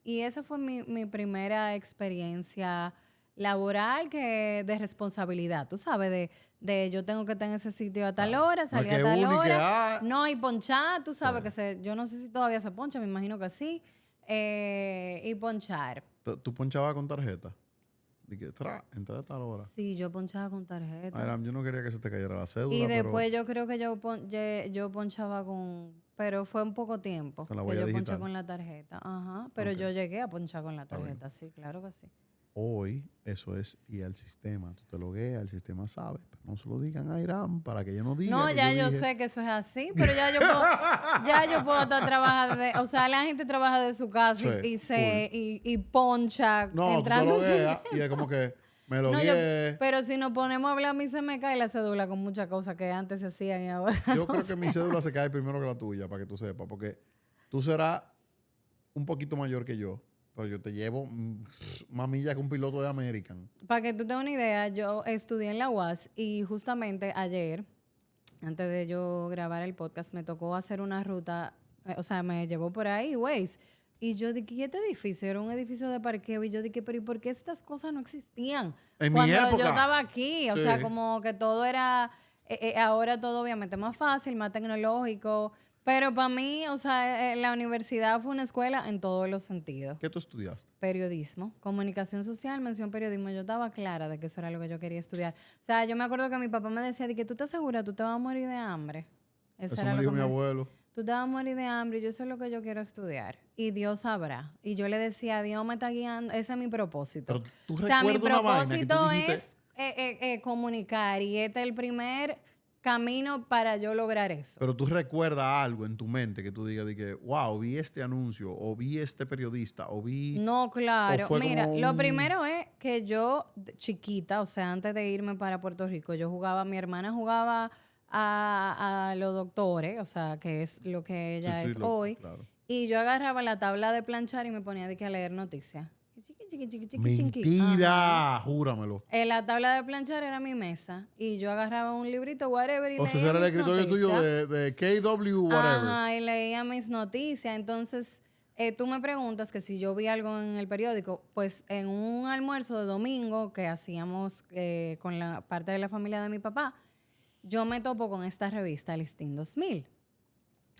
Y esa fue mi primera experiencia laboral de responsabilidad. Tú sabes, de yo tengo que estar en ese sitio a tal hora, salir a tal hora. No, y ponchar, tú sabes que yo no sé si todavía se poncha, me imagino que sí. Y ponchar. ¿Tú ponchabas con tarjeta? Dije, entré a tal hora. Sí, yo ponchaba con tarjeta. Airam, yo no quería que se te cayera la cédula, Y después yo creo que yo ponchaba pero fue un poco tiempo Con la que huella yo digital. ponché con la tarjeta. Ajá, pero yo llegué a ponchar con la tarjeta, sí, claro que sí. Hoy eso es ir al sistema. Tú te logueas, el sistema sabe. Pero no se lo digan a Airam para que yo no diga. No, que ya yo dije. sé que eso es así, pero ya yo puedo estar trabajando. O sea, la gente trabaja de su casa Sí, y poncha No, entrando. tú te logueas y es como que me No, logueé. pero si nos ponemos a hablar, a mí se me cae la cédula con muchas cosas que antes se hacían y ahora. Yo creo que mi cédula se cae primero que la tuya, para que tú sepas, porque tú serás un poquito mayor que yo, pero yo te llevo más millas que un piloto de American. Para que tú tengas una idea, yo estudié en la UAS y justamente ayer, antes de yo grabar el podcast, me tocó hacer una ruta, o sea, me llevó por ahí, Waze. Y yo dije, ¿y este edificio? Era un edificio de parqueo. Y yo dije, pero ¿y por qué estas cosas no existían? En mi Cuando época. yo estaba aquí, o sea, como que todo era Ahora todo obviamente es más fácil, más tecnológico, pero para mí, o sea, la universidad fue una escuela en todos los sentidos. ¿Qué tú estudiaste? Periodismo, comunicación social, mención periodismo. Yo estaba clara de que eso era lo que yo quería estudiar. O sea, yo me acuerdo que mi papá me decía de que tú te aseguras, tú te vas a morir de hambre. Eso me dijo mi abuelo. Tú te vas a morir de hambre y yo sé lo que yo quiero estudiar. Y Dios sabrá. Y yo le decía, Dios me está guiando. Ese es mi propósito. Pero tú O sea, mi recuerdas una vaina que tú propósito dijiste, es comunicar. Y este es el primer camino para yo lograr eso. pero tú recuerdas algo en tu mente que tú digas de que, wow, vi este anuncio, o vi este periodista, o vi... No, claro. o fue Mira, como lo un- primero es que yo, chiquita, o sea, antes de irme para Puerto Rico, mi hermana jugaba a los doctores, o sea, que es lo que Sí, ella sí, es hoy, claro. y yo agarraba la tabla de planchar y me ponía de que a leer noticias. Chiqui, chiqui, chiqui, chiqui, chiqui. Ajá. Mentira, júramelo. La tabla de planchar era mi mesa y yo agarraba un librito, whatever, y O sea, ese leía era el mis escritorio tuyo noticias. de KW, whatever. Ajá, y leía mis noticias. Entonces, tú me preguntas que si yo vi algo en el periódico, pues en un almuerzo de domingo que hacíamos con la parte de la familia de mi papá, yo me topo con esta revista, Listín 2000.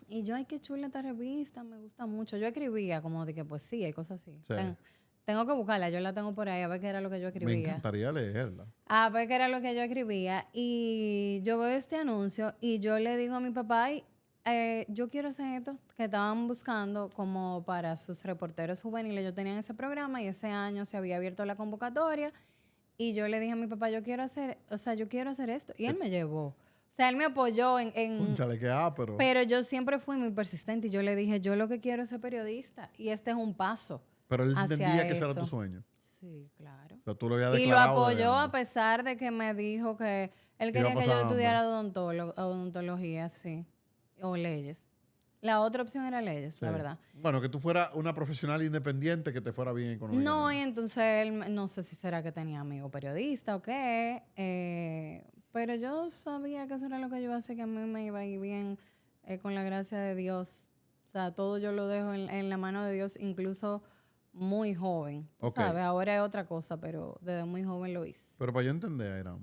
Y yo, ay, qué chula esta revista, me gusta mucho. Yo escribía como de que poesía y cosas así. Sí. Tengo que buscarla, yo la tengo por ahí, a ver qué era lo que yo Me escribía. encantaría leerla. A ver qué era lo que yo escribía. Y yo veo este anuncio y yo le digo a mi papá, ay, yo quiero hacer esto, que estaban buscando como para sus reporteros juveniles. Yo tenía ese programa y ese año se había abierto la convocatoria. Y yo le dije a mi papá, yo quiero hacer esto. Y él me llevó. O sea, él me apoyó Cónchale, qué ápero. Pero yo siempre fui muy persistente y yo le dije, yo lo que quiero es ser periodista. Y este es un paso Pero él hacia entendía que ese era eso. tu sueño. Sí, claro. O sea, tú lo habías Y lo declarado desde apoyó a antes. pesar de que me dijo que él Que iba a quería que yo pasar hambre. estudiara odontología, sí, o leyes. La otra opción era leyes, Sí. la verdad. Bueno, que tú fueras una profesional independiente que te fuera bien económicamente. No, y entonces él, no sé si será que tenía amigo periodista o qué, pero yo sabía que eso era lo que yo iba a hacer, que a mí me iba a ir bien con la gracia de Dios. O sea, todo yo lo dejo en la mano de Dios, incluso muy joven. Tú Ok. sabes, ahora es otra cosa, pero desde muy joven lo hice. Pero para yo entender, Airam,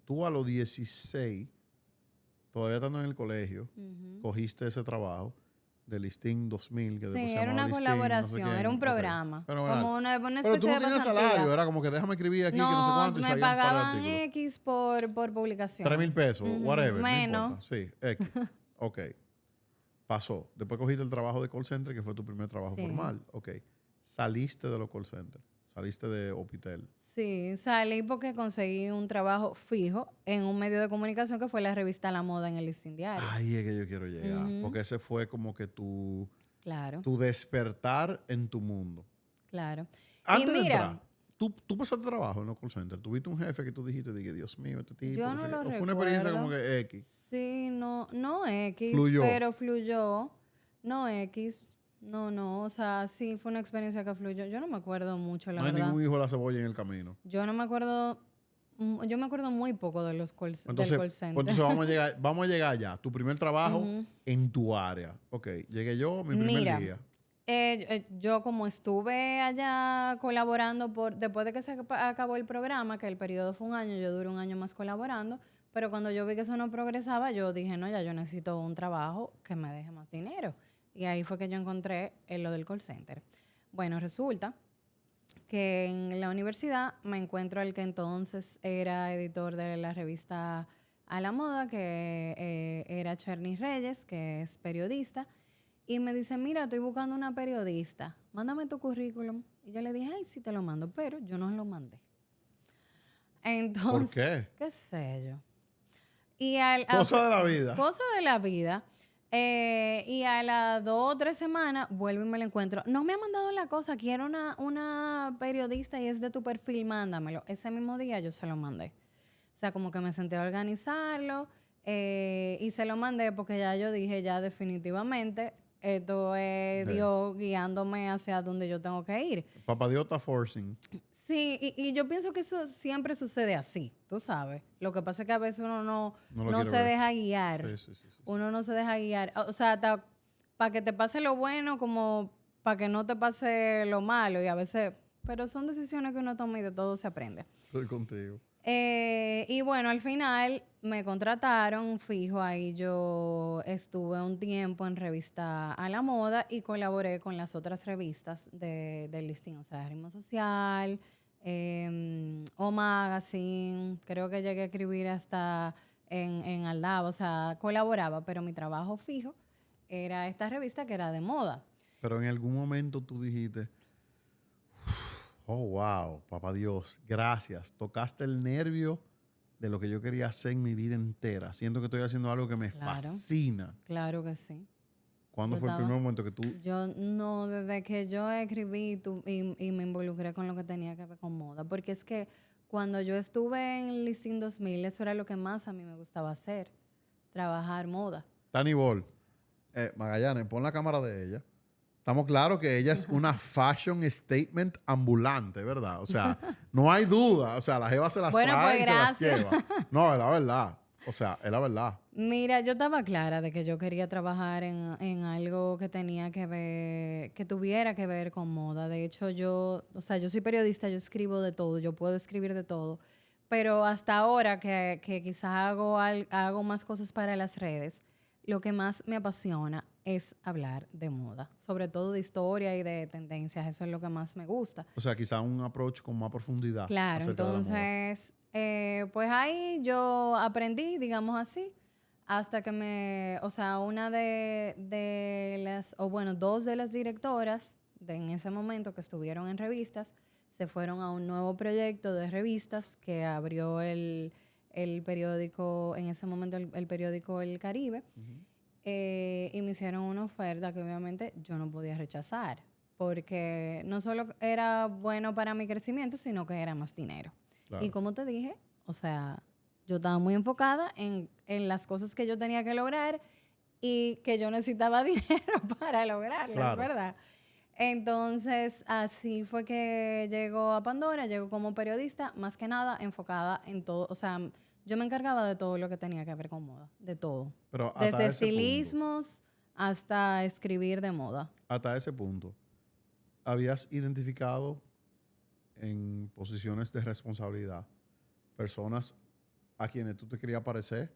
tú a los 16, todavía estando en el colegio, cogiste ese trabajo de Listín 2000, que después Sí, se era llamaba una Listín, colaboración, no sé quién. era un Ok. programa, Fenomenal. como una Pero especie tú no de tenías pasantía. salario, era como que déjame escribir aquí, que no sé cuánto, y me salían para el pagaban artículo. X por publicación. 3,000 pesos, whatever, Menos. no importa. Sí, X. Ok. Pasó. Después cogiste el trabajo de call center, que fue tu primer trabajo Sí. formal. Ok. Saliste de los call centers. Saliste de Opitel. Sí, salí porque conseguí un trabajo fijo en un medio de comunicación que fue la revista La Moda en el Listín Diario. Ahí es que yo quiero llegar. Porque ese fue como que tu Claro, despertar en tu mundo. claro. Antes y de mira, entrar, tú pasaste trabajo en los call centers. Tuviste un jefe que tú dijiste, dije, Dios mío, este tipo. yo no no sé qué. lo O recuerdo. fue una experiencia como que X. Sí, no X, Fluyó. pero fluyó. No X, no, o sea, sí fue una experiencia que fluyó. Yo no me acuerdo mucho, la No hay verdad. ningún hijo de la cebolla en el camino. Yo no me acuerdo, yo me acuerdo muy poco de los del Entonces, call pues center. entonces vamos a llegar allá. Tu primer trabajo en tu área. Ok, llegué yo, mi primer Mira, día. yo como estuve allá colaborando después de que se acabó el programa, que el periodo fue un año, yo duré un año más colaborando, pero cuando yo vi que eso no progresaba, yo dije, no, ya yo necesito un trabajo que me deje más dinero. Y ahí fue que yo encontré lo del call center. Bueno, resulta que en la universidad me encuentro al que entonces era editor de la revista A la Moda, que era Cherny Reyes, que es periodista, y me dice, mira, estoy buscando una periodista, mándame tu currículum. Y yo le dije, ay, sí te lo mando, pero yo no lo mandé. Entonces, ¿Por qué? ¿qué sé yo? Cosa de la vida. Cosa de la vida. Y a las 2 o 3 semanas vuelvo y me lo encuentro. No me ha mandado la cosa, quiero una periodista y es de tu perfil, mándamelo. Ese mismo día yo se lo mandé. O sea, como que me senté a organizarlo y se lo mandé porque ya yo dije, ya definitivamente, esto es Sí. Dios guiándome hacia donde yo tengo que ir. Papá Dios está forcing. Sí, y yo pienso que eso siempre sucede así, tú sabes. Lo que pasa es que a veces uno No lo no quiere se ver. deja guiar. Sí. Uno no se deja guiar. O sea, para que te pase lo bueno como para que no te pase lo malo. Y a veces, pero son decisiones que uno toma y de todo se aprende. Estoy contigo. Y bueno, al final me contrataron fijo. Ahí yo estuve un tiempo en Revista a la Moda y colaboré con las otras revistas del listín. O sea, Ritmo Social, O Magazine. Creo que llegué a escribir hasta en Aldaba. O sea, colaboraba, pero mi trabajo fijo era esta revista que era de moda. Pero en algún momento tú dijiste, oh, wow, papá Dios, gracias. Tocaste el nervio de lo que yo quería hacer en mi vida entera. Siento que estoy haciendo algo que me fascina. Claro que sí. ¿Cuándo fue el primer momento que tú...? Yo no, desde que yo escribí y me involucré con lo que tenía que ver con moda. Porque es que cuando yo estuve en Listing 2000, eso era lo que más a mí me gustaba hacer. Trabajar moda. Tani Ball, Magallanes, pon la cámara de ella. Estamos claros que ella es una fashion statement ambulante, ¿verdad? O sea, no hay duda. O sea, la jeva se las Bueno, trae pues y se las gracias. lleva. No, es la verdad. O sea, es la verdad. Mira, yo estaba clara de que yo quería trabajar en algo que tenía que ver, que tuviera que ver con moda. De hecho, yo soy periodista, yo escribo de todo, yo puedo escribir de todo. Pero hasta ahora que quizás hago más cosas para las redes, lo que más me apasiona es hablar de moda, sobre todo de historia y de tendencias. Eso es lo que más me gusta. O sea, quizá un approach con más profundidad. Claro, acerca de la moda. entonces, pues ahí yo aprendí, digamos así, hasta que una de las, o bueno, dos de las directoras en ese momento que estuvieron en revistas, se fueron a un nuevo proyecto de revistas que abrió el periódico, en ese momento el periódico El Caribe, y me hicieron una oferta que obviamente yo no podía rechazar, porque no solo era bueno para mi crecimiento, sino que era más dinero. Claro. Y como te dije, o sea, yo estaba muy enfocada en las cosas que yo tenía que lograr y que yo necesitaba dinero para lograrlas, Claro. ¿verdad? Entonces, así fue que llegó a Pandora, llegó como periodista, más que nada enfocada en todo, o sea, yo me encargaba de todo lo que tenía que ver con moda, de todo. Pero hasta Desde ese estilismos hasta escribir de moda. hasta ese punto, ¿habías identificado en posiciones de responsabilidad personas a quienes tú te querías parecer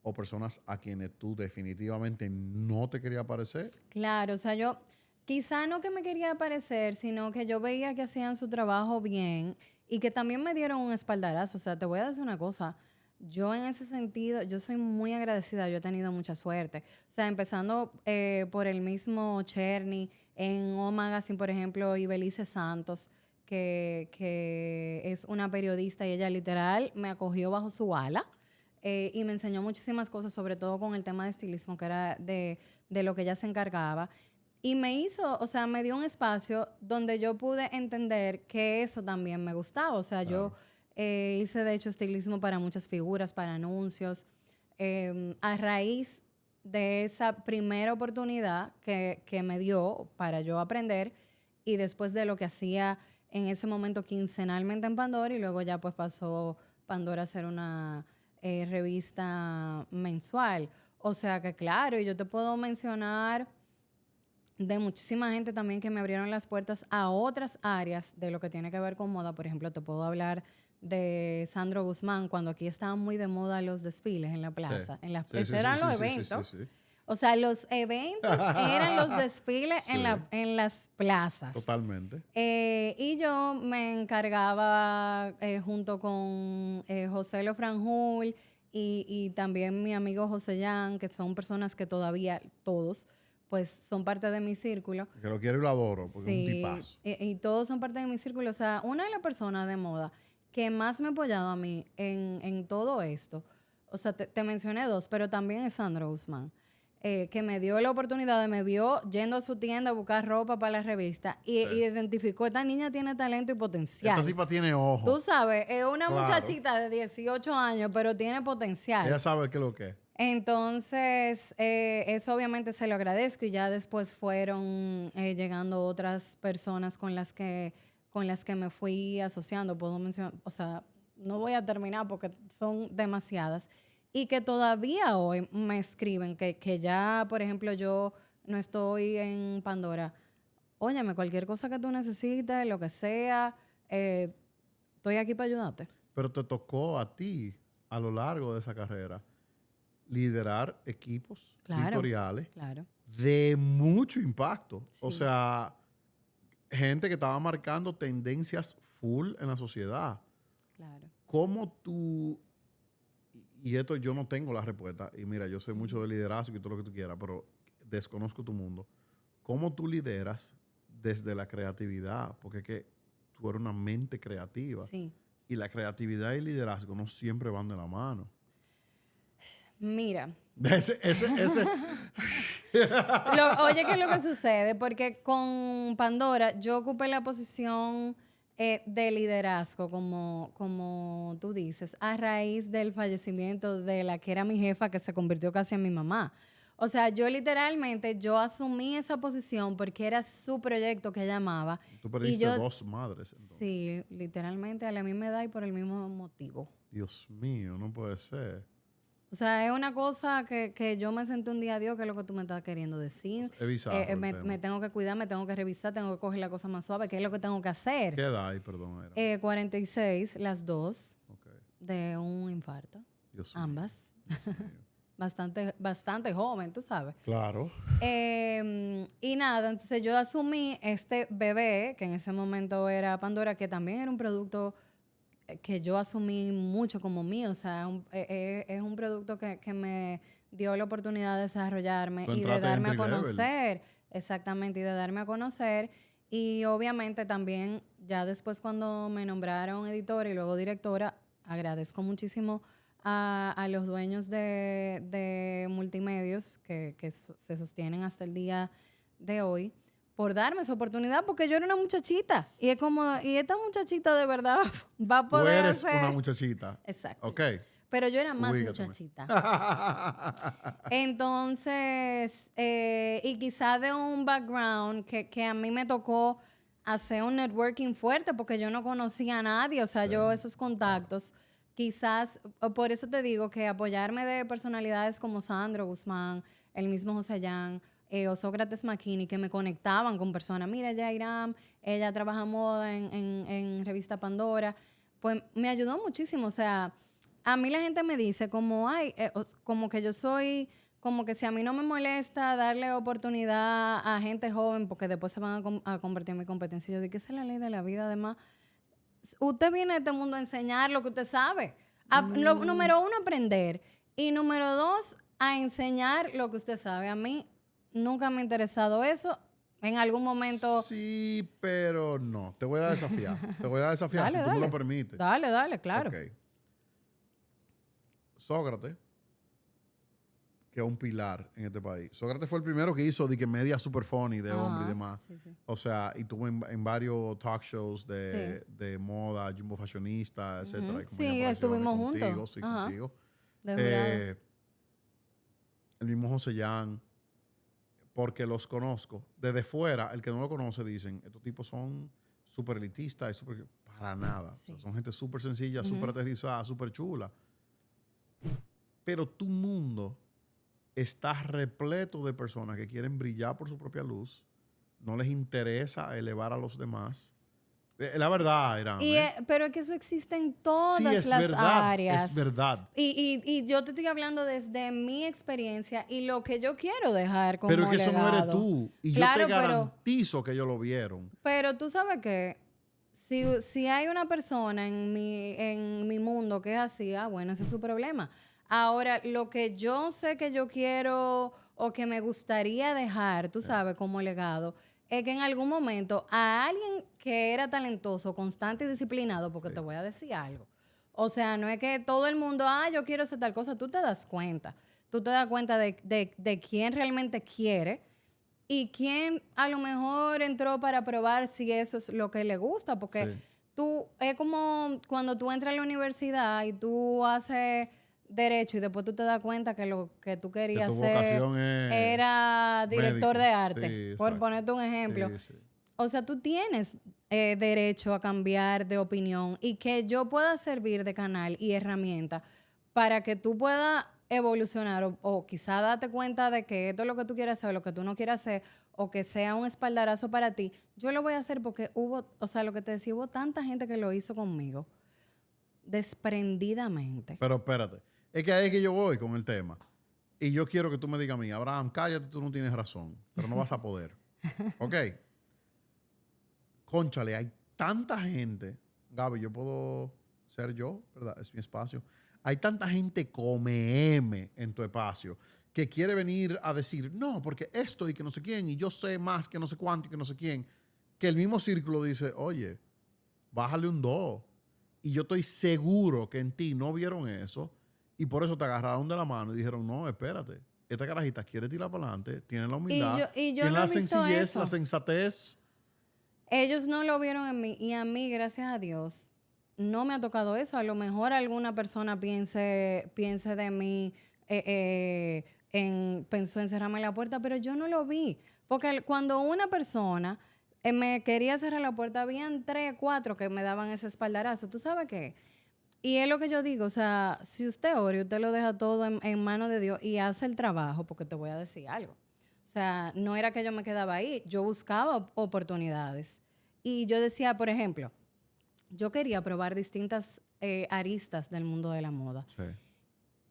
o personas a quienes tú definitivamente no te querías parecer? Claro, o sea, yo quizá no que me quería parecer, sino que yo veía que hacían su trabajo bien y que también me dieron un espaldarazo. O sea, te voy a decir una cosa. Yo en ese sentido, yo soy muy agradecida, yo he tenido mucha suerte. O sea, empezando por el mismo Cherny, en O Magazine, por ejemplo, y Belice Santos, que es una periodista y ella literal me acogió bajo su ala y me enseñó muchísimas cosas, sobre todo con el tema de estilismo, que era de lo que ella se encargaba. Y me hizo, o sea, me dio un espacio donde yo pude entender que eso también me gustaba. O sea, Claro. yo hice de hecho estilismo para muchas figuras, para anuncios. A raíz de esa primera oportunidad que me dio para yo aprender y después de lo que hacía en ese momento quincenalmente en Pandora y luego ya pues pasó Pandora a ser una revista mensual. O sea que claro, y yo te puedo mencionar de muchísima gente también que me abrieron las puertas a otras áreas de lo que tiene que ver con moda. Por ejemplo, te puedo hablar de Sandro Guzmán, cuando aquí estaban muy de moda los desfiles en la plaza. Sí. Esos eran los eventos. Sí. O sea, los eventos eran los desfiles Sí. en las plazas. Totalmente. Y yo me encargaba junto con José Lo Franjul y también mi amigo José Yan, que son personas que todavía todos pues son parte de mi círculo. Que lo quiero y lo adoro, porque es un tipazo. Y todos son parte de mi círculo. O sea, una de las personas de moda que más me ha apoyado a mí en todo esto, o sea, te mencioné dos, pero también es Sandro Guzmán, que me dio la oportunidad, me vio yendo a su tienda a buscar ropa para la revista y identificó, esta niña tiene talento y potencial. Esta tipa tiene ojo. Tú sabes, es una Claro. muchachita de 18 años, pero tiene potencial. Ella sabe qué es lo que es. Entonces, eso obviamente se lo agradezco y ya después fueron llegando otras personas con las que me fui asociando. Puedo mencionar, o sea, no voy a terminar porque son demasiadas. Y que todavía hoy me escriben que ya, por ejemplo, yo no estoy en Pandora. Óyeme, cualquier cosa que tú necesites, lo que sea, estoy aquí para ayudarte. pero te tocó a ti, a lo largo de esa carrera, liderar equipos editoriales Claro. de mucho impacto. O Sí. sea, gente que estaba marcando tendencias full en la sociedad. Claro. ¿Cómo tú, y esto yo no tengo la respuesta, y mira, yo sé mucho de liderazgo y todo lo que tú quieras, pero desconozco tu mundo, ¿cómo tú lideras desde la creatividad? Porque es que tú eres una mente creativa Sí. y la creatividad y el liderazgo no siempre van de la mano. Mira, Ese, oye, ¿qué es lo que sucede? Porque con Pandora yo ocupé la posición de liderazgo, como tú dices, a raíz del fallecimiento de la que era mi jefa, que se convirtió casi en mi mamá. O sea, yo literalmente, yo asumí esa posición porque era su proyecto que ella amaba. Tú Y perdiste yo, 2 madres, entonces. sí, literalmente a la misma edad y por el mismo motivo. Dios mío, no puede ser. O sea, es una cosa que yo me senté un día, Dios, ¿qué es lo que tú me estás queriendo decir? Es bizarro el tema. Me tengo que cuidar, me tengo que revisar, tengo que coger la cosa más suave. ¿Qué es lo que tengo que hacer? ¿Qué edad hay, perdón? Era? 46, las dos, Ok. de un infarto. Dios mío. Ambas. Dios mío. Bastante joven, tú sabes. Claro. Y nada, entonces yo asumí este bebé, que en ese momento era Pandora, que también era un producto que yo asumí mucho como mío. O sea, es un producto que me dio la oportunidad de desarrollarme Tú y de entraste en darme a entry level. conocer. Exactamente, y de darme a conocer. Y obviamente también, ya después cuando me nombraron editora y luego directora, agradezco muchísimo a los dueños de multimedios que se sostienen hasta el día de hoy por darme esa oportunidad, porque yo era una muchachita. Y es como, y esta muchachita de verdad va a Tú poder eres hacer. una muchachita. Exacto. Ok. Pero yo era más Ubícateme. muchachita. Entonces, y quizás de un background que a mí me tocó hacer un networking fuerte, porque yo no conocía a nadie. O sea, yo esos contactos, quizás, por eso te digo que apoyarme de personalidades como Sandro Guzmán, el mismo José Yan, o Sócrates McKinney, que me conectaban con personas. Mira, Yairam, ella trabaja moda en Revista Pandora. Pues me ayudó muchísimo. O sea, a mí la gente me dice como, ay, como que yo soy, como que si a mí no me molesta darle oportunidad a gente joven, porque después se van a convertir en mi competencia. Yo digo que esa es la ley de la vida. Además, usted viene a este mundo a enseñar lo que usted sabe. Número uno, aprender. Y número dos, a enseñar lo que usted sabe. A mí nunca me ha interesado eso. En algún momento... Sí, pero no. Te voy a desafiar. Te voy a desafiar Dale, si tú me lo dale. permites. Dale, claro. Ok. Sócrates, que es un pilar en este país. Sócrates fue el primero que hizo de que media super funny de hombre y demás. Sí, sí. O sea, y tuvo en varios talk shows de moda, Jumbo Fashionista, etcétera. Y Sí, compartía estuvimos contigo, juntos. sí, Ajá. contigo. De jurado. El mismo José Yan, porque los conozco. Desde fuera, el que no lo conoce, dicen, estos tipos son súper elitistas, para nada. Sí. O sea, son gente súper sencilla, súper aterrizada, súper chula. Pero tu mundo está repleto de personas que quieren brillar por su propia luz, no les interesa elevar a los demás. La verdad, Irán. Pero es que eso existe en todas Sí, es las verdad, áreas. es verdad. Y yo te estoy hablando desde mi experiencia y lo que yo quiero dejar como Pero es que eso no eres legado. tú. Y Claro, yo te garantizo que ellos lo vieron. Pero tú sabes que si hay una persona en mi mundo que es así, bueno, ese es su problema. Ahora, lo que yo sé que yo quiero o que me gustaría dejar, tú sabes, como legado, es que en algún momento a alguien que era talentoso, constante y disciplinado, porque te voy a decir algo. O sea, no es que todo el mundo, yo quiero hacer tal cosa, tú te das cuenta. Tú te das cuenta de quién realmente quiere y quién a lo mejor entró para probar si eso es lo que le gusta, porque es como cuando tú entras a la universidad y tú haces derecho y después tú te das cuenta que lo que tú querías hacer era director médico. de arte, Sí, por exacto. ponerte un ejemplo. Sí. O sea, tú tienes derecho a cambiar de opinión y que yo pueda servir de canal y herramienta para que tú puedas evolucionar o quizá darte cuenta de que esto es lo que tú quieres hacer o lo que tú no quieres hacer o que sea un espaldarazo para ti. Yo lo voy a hacer porque hubo, o sea, lo que te decía, hubo tanta gente que lo hizo conmigo. desprendidamente. Pero espérate. Es que ahí es que yo voy con el tema. Y yo quiero que tú me digas a mí, Abraham, cállate, tú no tienes razón, pero no vas a poder. ¿Ok? Cónchale, hay tanta gente. Gaby, yo puedo ser yo, ¿verdad? Es mi espacio. Hay tanta gente come M en tu espacio que quiere venir a decir, no, porque esto y que no sé quién, y yo sé más que no sé cuánto y que no sé quién, que el mismo círculo dice, oye, bájale un 2. Y yo estoy seguro que en ti no vieron eso y por eso te agarraron de la mano y dijeron, no, espérate, esta carajita quiere tirar para adelante, tiene la humildad, Y yo tiene no la he visto sencillez, la eso. sensatez. Ellos no lo vieron en mí y a mí, gracias a Dios, no me ha tocado eso. A lo mejor alguna persona piense de mí, pensó en cerrarme la puerta, pero yo no lo vi. Porque cuando una persona me quería cerrar la puerta, habían 3, 4 que me daban ese espaldarazo. ¿Tú sabes qué? Y es lo que yo digo, o sea, si usted ora y usted lo deja todo en manos de Dios y hace el trabajo, porque te voy a decir algo. O sea, no era que yo me quedaba ahí, yo buscaba oportunidades. Y yo decía, por ejemplo, yo quería probar distintas aristas del mundo de la moda. Sí,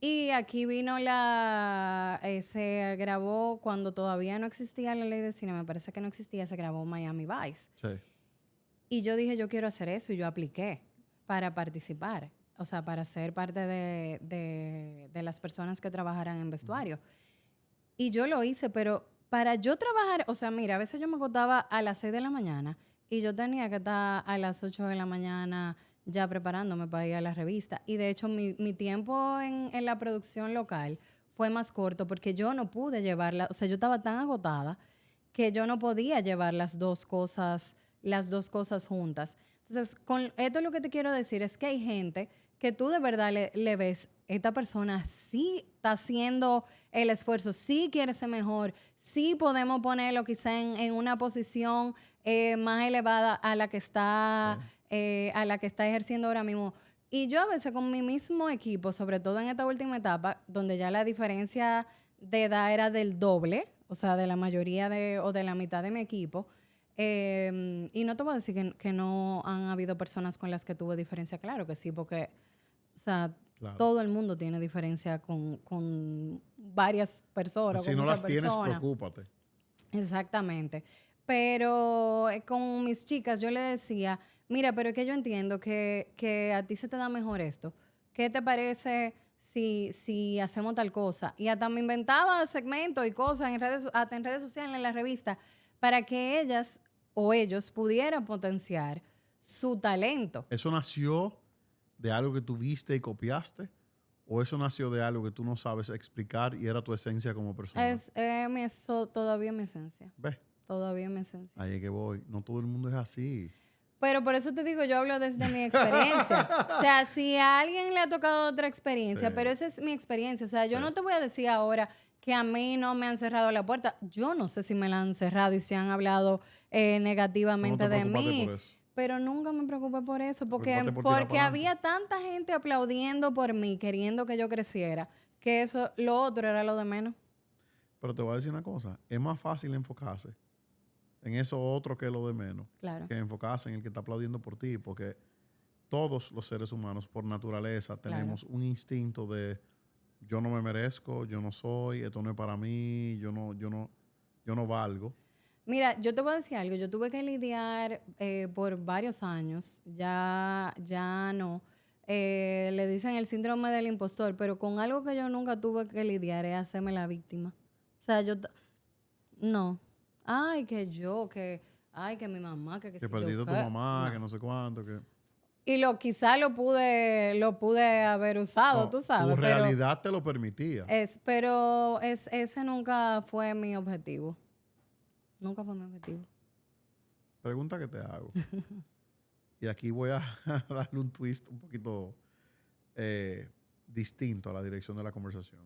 Y aquí vino se grabó cuando todavía no existía la ley de cine, me parece que no existía, se grabó Miami Vice. sí. Y yo dije, yo quiero hacer eso y yo apliqué para participar, o sea, para ser parte de las personas que trabajaran en vestuario. Y yo lo hice, pero para yo trabajar, o sea, mira, a veces yo me acostaba a las 6 de la mañana y yo tenía que estar a las 8 de la mañana ya preparándome para ir a la revista. Y de hecho, mi tiempo en la producción local fue más corto porque yo no pude llevarla, o sea, yo estaba tan agotada que yo no podía llevar las dos cosas juntas. Entonces, con esto lo que te quiero decir es que hay gente que tú de verdad le ves, esta persona sí está haciendo el esfuerzo, sí quiere ser mejor, sí podemos ponerlo quizá en una posición más elevada a la que está ejerciendo ahora mismo. Y yo a veces con mi mismo equipo, sobre todo en esta última etapa, donde ya la diferencia de edad era del doble, o sea, de la mayoría o de la mitad de mi equipo. Y no te voy a decir que no han habido personas con las que tuve diferencia, claro que sí, porque, o sea, Claro. todo el mundo tiene diferencia con varias personas, Si con no muchas las tienes, personas. preocúpate. Exactamente. Pero con mis chicas yo le decía, mira, pero es que yo entiendo que a ti se te da mejor esto. ¿Qué te parece si hacemos tal cosa? Y hasta me inventaba segmentos y cosas hasta en redes sociales, en la revista, para que ellas o ellos pudieran potenciar su talento. ¿Eso nació de algo que tú viste y copiaste? ¿O eso nació de algo que tú no sabes explicar y era tu esencia como persona? Todavía mi esencia. ¿Ves? Todavía mi esencia. Ahí es que voy. No todo el mundo es así. Pero por eso te digo, yo hablo desde mi experiencia. O sea, si a alguien le ha tocado otra experiencia, Sí. pero esa es mi experiencia. O sea, yo Sí. no te voy a decir ahora que a mí no me han cerrado la puerta. Yo no sé si me la han cerrado y si han hablado negativamente Tú no te de preocupaste mí. por eso. Pero nunca me preocupé por eso, Preocúpate por tirar porque para adelante. había tanta gente aplaudiendo por mí, queriendo que yo creciera, que eso, lo otro era lo de menos. Pero te voy a decir una cosa. Es más fácil enfocarse en eso otro que lo de menos. Claro. Que enfocarse en el que está aplaudiendo por ti. Porque todos los seres humanos, por naturaleza, tenemos un instinto de yo no me merezco, yo no soy, esto no es para mí, yo no valgo. Mira, yo te voy a decir algo. Yo tuve que lidiar por varios años, ya no. Le dicen el síndrome del impostor, pero con algo que yo nunca tuve que lidiar es hacerme la víctima. O sea, no. Ay, que mi mamá, que Que si yo perdiste a tu qué. mamá, No. que no sé cuánto, que... Y quizá lo pude haber usado, No, tú tu sabes, realidad te lo permitía. ese nunca fue mi objetivo. Nunca fue mi objetivo. Pregunta que te hago. Y aquí voy a darle un twist un poquito distinto a la dirección de la conversación.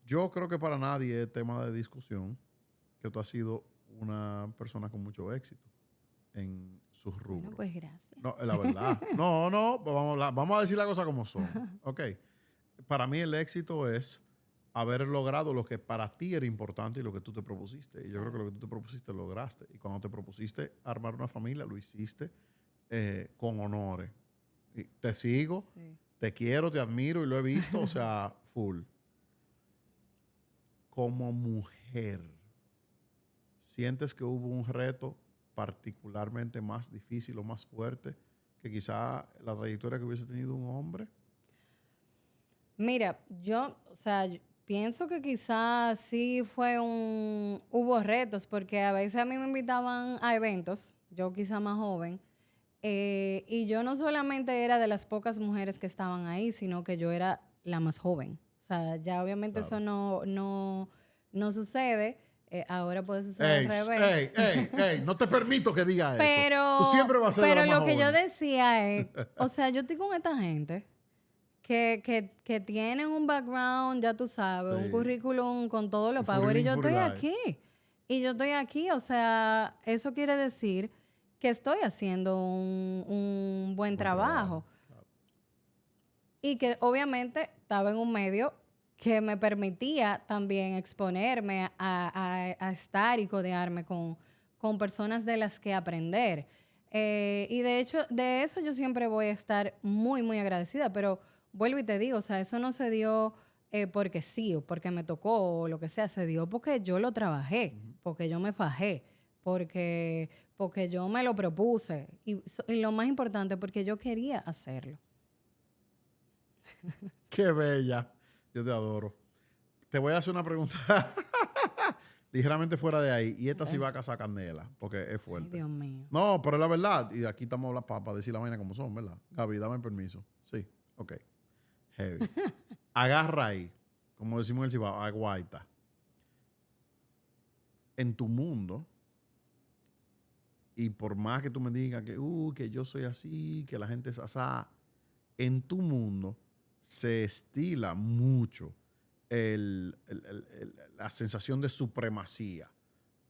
Yo creo que para nadie es tema de discusión que tú has sido una persona con mucho éxito en sus rubros. Bueno, pues gracias. No, la verdad. No, pues vamos a decir las cosas como son. Ok. Para mí el éxito es haber logrado lo que para ti era importante y lo que tú te propusiste. Y yo creo que lo que tú te propusiste lo lograste. Y cuando te propusiste armar una familia, lo hiciste con honores. Y te sigo, Sí. te quiero, te admiro y lo he visto, o sea, full. Como mujer, ¿sientes que hubo un reto particularmente más difícil o más fuerte que quizá la trayectoria que hubiese tenido un hombre? Mira, o sea, pienso que quizás sí hubo retos, porque a veces a mí me invitaban a eventos, yo quizá más joven, y yo no solamente era de las pocas mujeres que estaban ahí, sino que yo era la más joven. O sea, ya obviamente eso Claro. no sucede, ahora puede suceder al Ey, revés. ey, ey, ey, no te permito que diga eso. Tú Pero, siempre vas a ser de pero las más lo que yo jóvenes. decía es, o sea, yo estoy con esta gente que tienen un background, ya tú sabes, un Sí, currículum con todo lo un power y Furirín yo estoy Furilai. aquí. Y yo estoy aquí, o sea, eso quiere decir que estoy haciendo un buen Buen trabajo. trabajo. Claro. Y que obviamente estaba en un medio que me permitía también exponerme a estar y codearme con personas de las que aprender. Y de hecho, de eso yo siempre voy a estar muy, muy agradecida, pero vuelvo y te digo, o sea, eso no se dio porque sí o porque me tocó o lo que sea, se dio porque yo lo trabajé, porque yo me fajé, porque yo me lo propuse y lo más importante, porque yo quería hacerlo. Qué bella. Yo te adoro. Te voy a hacer una pregunta ligeramente fuera de ahí. Y esta sí va a casar candela, porque es Ay, fuerte. Dios mío. No, pero es la verdad. Y aquí estamos para decir la vaina como son, ¿verdad? Gaby, dame permiso. Sí, ok. Heavy. Agarra ahí, como decimos en el Cibao, aguaita. En tu mundo, y por más que tú me digas que yo soy así, que la gente es asá, en tu mundo se estila mucho la sensación de supremacía.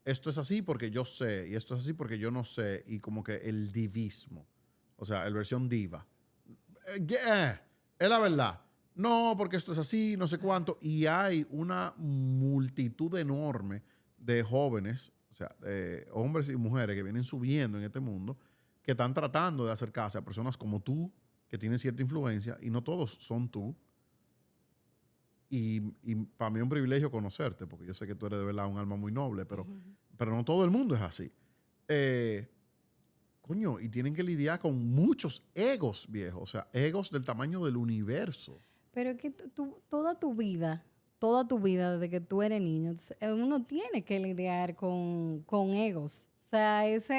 Esto es así porque yo sé, y esto es así porque yo no sé, y como que el divismo, o sea, el versión diva. Es la verdad. No, porque esto es así, no sé cuánto. Y hay una multitud enorme de jóvenes, o sea, de hombres y mujeres que vienen subiendo en este mundo, que están tratando de acercarse a personas como tú, que tienen cierta influencia, y no todos son tú. Y para mí es un privilegio conocerte, porque yo sé que tú eres de verdad un alma muy noble, pero no todo el mundo es así. Coño, y tienen que lidiar con muchos egos, viejo. O sea, egos del tamaño del universo. Pero es que toda tu vida, desde que tú eres niño, uno tiene que lidiar con egos. O sea, eso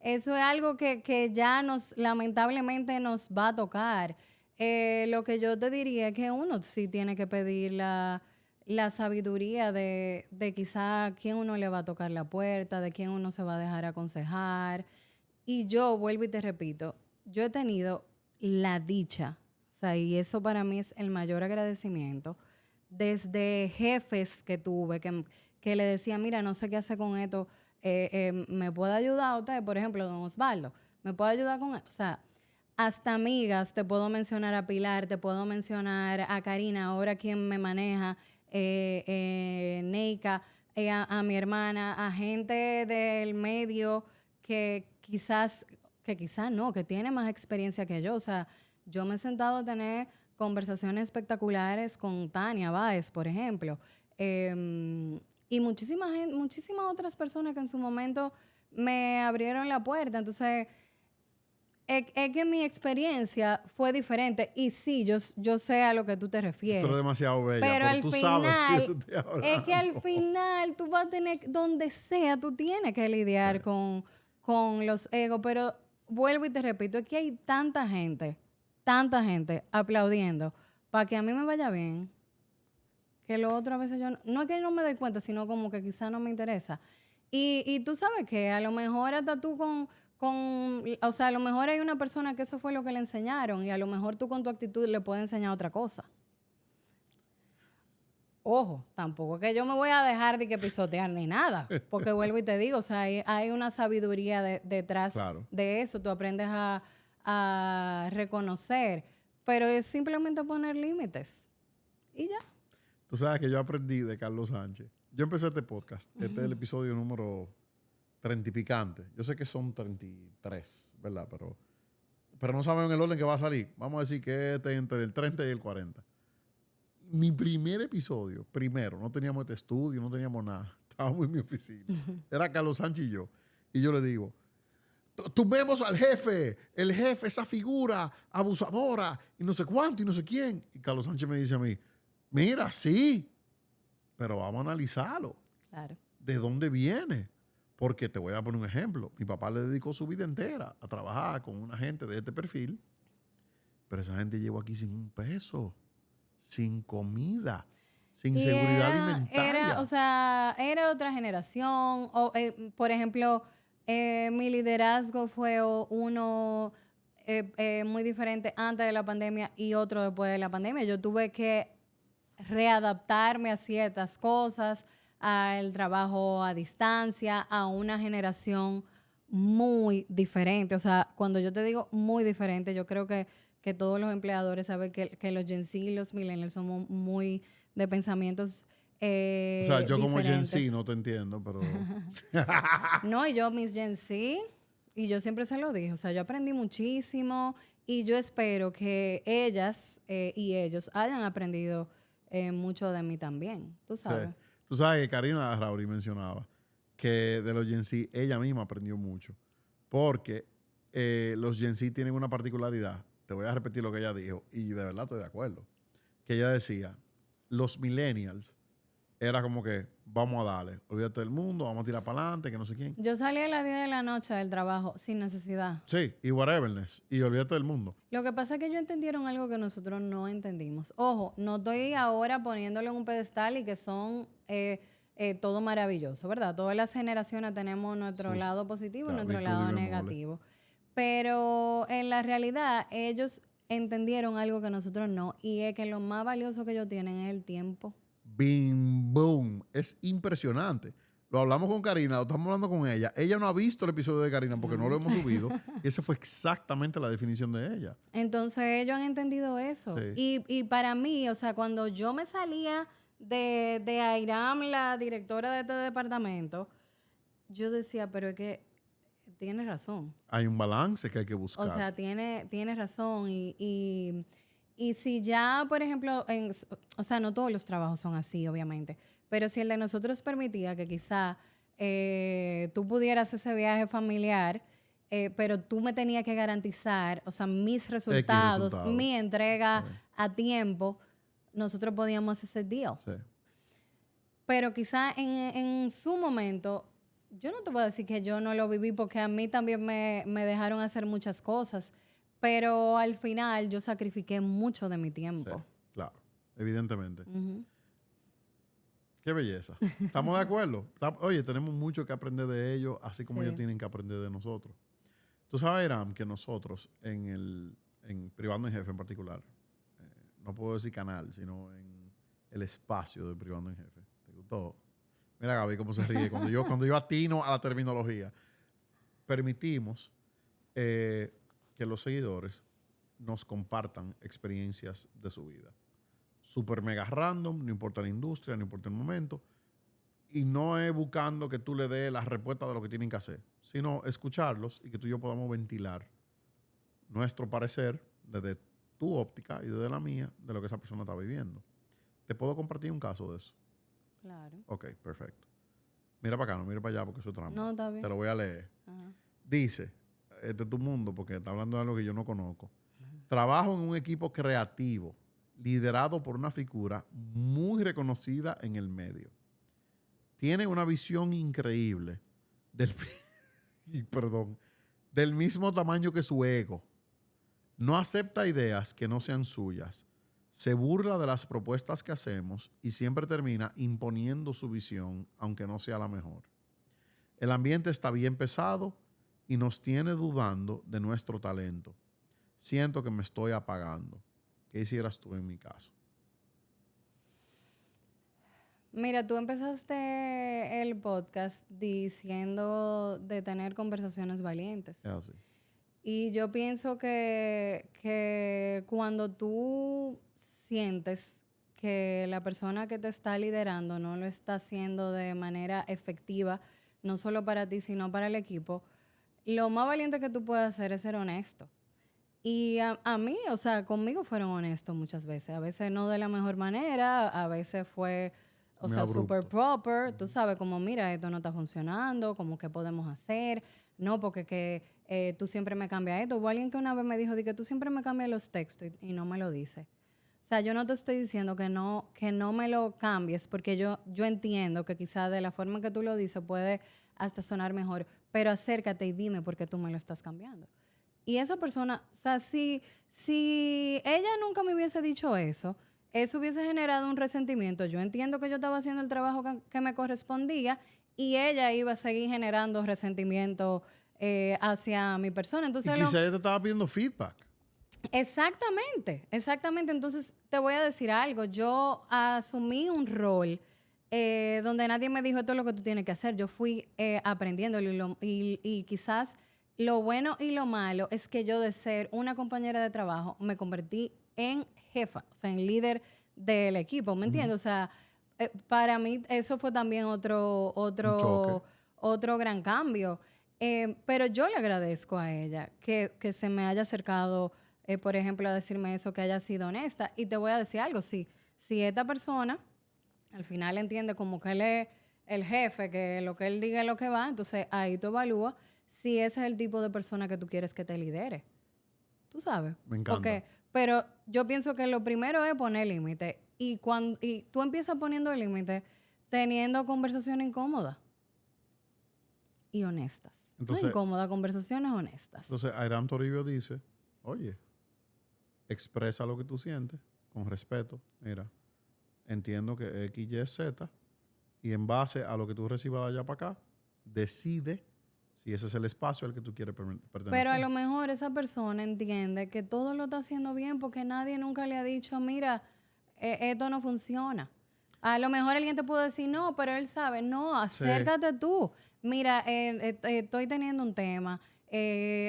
es algo que ya lamentablemente nos va a tocar. Lo que yo te diría es que uno sí tiene que pedir la sabiduría de quizá quién uno le va a tocar la puerta, de quién uno se va a dejar aconsejar. Y yo vuelvo y te repito, yo he tenido la dicha, o sea, y eso para mí es el mayor agradecimiento, desde jefes que tuve que le decía, mira, no sé qué hacer con esto, ¿me puede ayudar usted? Por ejemplo, don Osvaldo, ¿me puede ayudar con esto? O sea, hasta amigas, te puedo mencionar a Pilar, te puedo mencionar a Karina, ahora quien me maneja, Neika, a mi hermana, a gente del medio que quizás no, que tiene más experiencia que yo. O sea, yo me he sentado a tener conversaciones espectaculares con Tania Báez, por ejemplo, y muchísimas otras personas que en su momento me abrieron la puerta. Entonces, es que mi experiencia fue diferente y sí, yo sé a lo que tú te Tú eres refieres, demasiado bella, pero pero al tú sabes de qué final, te estoy es que al hablando. final tú vas a tener, donde sea, tú tienes que lidiar Sí. con los egos, pero vuelvo y te repito, es que hay tanta gente aplaudiendo para que a mí me vaya bien, que lo otro a veces yo no es que no me doy cuenta, sino como que quizá no me interesa. Y tú sabes que a lo mejor hasta tú o sea, a lo mejor hay una persona que eso fue lo que le enseñaron y a lo mejor tú con tu actitud le puedes enseñar otra cosa. Ojo, tampoco es que yo me voy a dejar de que pisotear ni nada, porque vuelvo y te digo, o sea, hay una sabiduría detrás Claro. de eso, tú aprendes a reconocer, pero es simplemente poner límites y ya. Tú sabes que yo aprendí de Carlos Sánchez. Yo empecé este podcast. Este es el episodio número 30 y picante. Yo sé que son 33, ¿verdad? Pero pero no saben el orden que va a salir. Vamos a decir que entre el 30 y el 40. Mi primer episodio, no teníamos este estudio, no teníamos nada. Estábamos en mi oficina. Era Carlos Sánchez y yo. Y yo le digo, tumbemos al jefe, el jefe, esa figura abusadora, y no sé cuánto, y no sé quién. Y Carlos Sánchez me dice a mí, mira, sí, pero vamos a analizarlo. Claro. ¿De dónde viene? Porque te voy a poner un ejemplo. Mi papá le dedicó su vida entera a trabajar con una gente de este perfil, pero esa gente llegó aquí sin un peso, sin comida, sin seguridad alimentaria. O sea, era otra generación. Por ejemplo, mi liderazgo fue uno muy diferente antes de la pandemia y otro después de la pandemia. Yo tuve que readaptarme a ciertas cosas, al trabajo a distancia, a una generación muy diferente. O sea, cuando yo te digo muy diferente, yo creo que todos los empleadores saben que los Gen Z y los millennials somos muy de pensamientos O sea, yo como Gen diferentes. Z no te entiendo, pero... No, y yo mis Gen Z, y yo siempre se lo dije, o sea, yo aprendí muchísimo y yo espero que ellas y ellos hayan aprendido mucho de mí también, tú sabes. Sí. Tú sabes que Karina Rauri mencionaba que de los Gen Z ella misma aprendió mucho, porque los Gen Z tienen una particularidad. Te voy a repetir lo que ella dijo y de verdad estoy de acuerdo. Que ella decía, los millennials era como que vamos a darle, olvídate del mundo, vamos a tirar para adelante, que no sé quién. Yo salí a las 10 de la noche del trabajo sin necesidad. Sí, y whateverness, y olvídate del mundo. Lo que pasa es que ellos entendieron algo que nosotros no entendimos. Ojo, no estoy ahora poniéndolo en un pedestal y que son todo maravilloso, ¿verdad? Todas las generaciones tenemos nuestro lado positivo y nuestro lado negativo. Pero en la realidad ellos entendieron algo que nosotros no, y es que lo más valioso que ellos tienen es el tiempo. Bim, boom. Es impresionante. Lo hablamos con Karina, lo estamos hablando con ella. Ella no ha visto el episodio de Karina porque no lo hemos subido. Y esa fue exactamente la definición de ella. Entonces ellos han entendido eso. Sí. Y para mí, o sea, cuando yo me salía de Airam, la directora de este departamento, yo decía, pero es que tiene razón. Hay un balance que hay que buscar. O sea, tiene razón. Y si ya, por ejemplo, o sea, no todos los trabajos son así, obviamente, pero si el de nosotros permitía que quizá tú pudieras ese viaje familiar, pero tú me tenías que garantizar, o sea, mis resultados, mi entrega a tiempo, nosotros podíamos hacer ese deal. Sí. Pero quizá en su momento, yo no te voy a decir que yo no lo viví porque a mí también me dejaron hacer muchas cosas, pero al final yo sacrifiqué mucho de mi tiempo. Sí, claro, evidentemente. Uh-huh. Qué belleza. ¿Estamos de acuerdo? Oye, tenemos mucho que aprender de ellos, así como ellos tienen que aprender de nosotros. Tú sabes, Iram, que nosotros en Privando en Jefe en particular, no puedo decir canal, sino en el espacio de Privando en Jefe. ¿Te gustó? Mira, Gaby, cómo se ríe. Cuando yo atino a la terminología, permitimos que los seguidores nos compartan experiencias de su vida. Super mega random, no importa la industria, no importa el momento. Y no es buscando que tú le des las respuestas de lo que tienen que hacer, sino escucharlos y que tú y yo podamos ventilar nuestro parecer desde tu óptica y desde la mía de lo que esa persona está viviendo. ¿Te puedo compartir un caso de eso? Claro. Ok, perfecto. Mira para acá, no mira para allá porque eso es trampa. No, está bien. Te lo voy a leer. Ajá. Dice, este es tu mundo porque está hablando de algo que yo no conozco. Trabajo en un equipo creativo liderado por una figura muy reconocida en el medio. Tiene una visión increíble del mismo tamaño que su ego. No acepta ideas que no sean suyas. Se burla de las propuestas que hacemos y siempre termina imponiendo su visión, aunque no sea la mejor. El ambiente está bien pesado y nos tiene dudando de nuestro talento. Siento que me estoy apagando. ¿Qué hicieras tú en mi caso? Mira, tú empezaste el podcast diciendo de tener conversaciones valientes. Es así. Y yo pienso que cuando tú sientes que la persona que te está liderando no lo está haciendo de manera efectiva, no solo para ti, sino para el equipo, lo más valiente que tú puedes hacer es ser honesto. Y a mí, o sea, conmigo fueron honestos muchas veces. A veces no de la mejor manera, a veces fue, o Muy sea, abrupto. super proper. Tú sabes, como, mira, esto no está funcionando, como qué podemos hacer. No, porque tú siempre me cambias esto. Hubo alguien que una vez me dijo, que tú siempre me cambias los textos y no me lo dice. O sea, yo no te estoy diciendo que no me lo cambies, porque yo entiendo que quizás de la forma en que tú lo dices puede hasta sonar mejor, pero acércate y dime por qué tú me lo estás cambiando. Y esa persona, o sea, si ella nunca me hubiese dicho eso hubiese generado un resentimiento. Yo entiendo que yo estaba haciendo el trabajo que me correspondía y ella iba a seguir generando resentimiento hacia mi persona. Y Entonces, quizá ella te estaba pidiendo feedback. exactamente. Entonces, te voy a decir algo. Yo asumí un rol donde nadie me dijo esto es lo que tú tienes que hacer. Yo fui aprendiéndolo y quizás lo bueno y lo malo es que yo de ser una compañera de trabajo me convertí en jefa, o sea, en líder del equipo, ¿me entiendes? O sea, para mí eso fue también Un choque. otro gran cambio. Pero yo le agradezco a ella que se me haya acercado, por ejemplo, a decirme eso, que haya sido honesta. Y te voy a decir algo, si esta persona al final entiende como que él es el jefe, que lo que él diga es lo que va, entonces ahí tú evalúas si ese es el tipo de persona que tú quieres que te lidere. Tú sabes. Me encanta. Pero yo pienso que lo primero es poner límite. Y tú empiezas poniendo límite teniendo conversaciones incómodas y honestas. No Entonces, incómodas, conversaciones honestas. entonces Airam Toribio dice, oye, expresa lo que tú sientes con respeto. Mira, entiendo que X, Y, Z, y en base a lo que tú recibas de allá para acá, decide si ese es el espacio al que tú quieres pertenecer. Pero a lo mejor esa persona entiende que todo lo está haciendo bien porque nadie nunca le ha dicho, mira, esto no funciona. A lo mejor alguien te puede decir, no, pero él sabe, no, acércate tú. Mira, estoy teniendo un tema.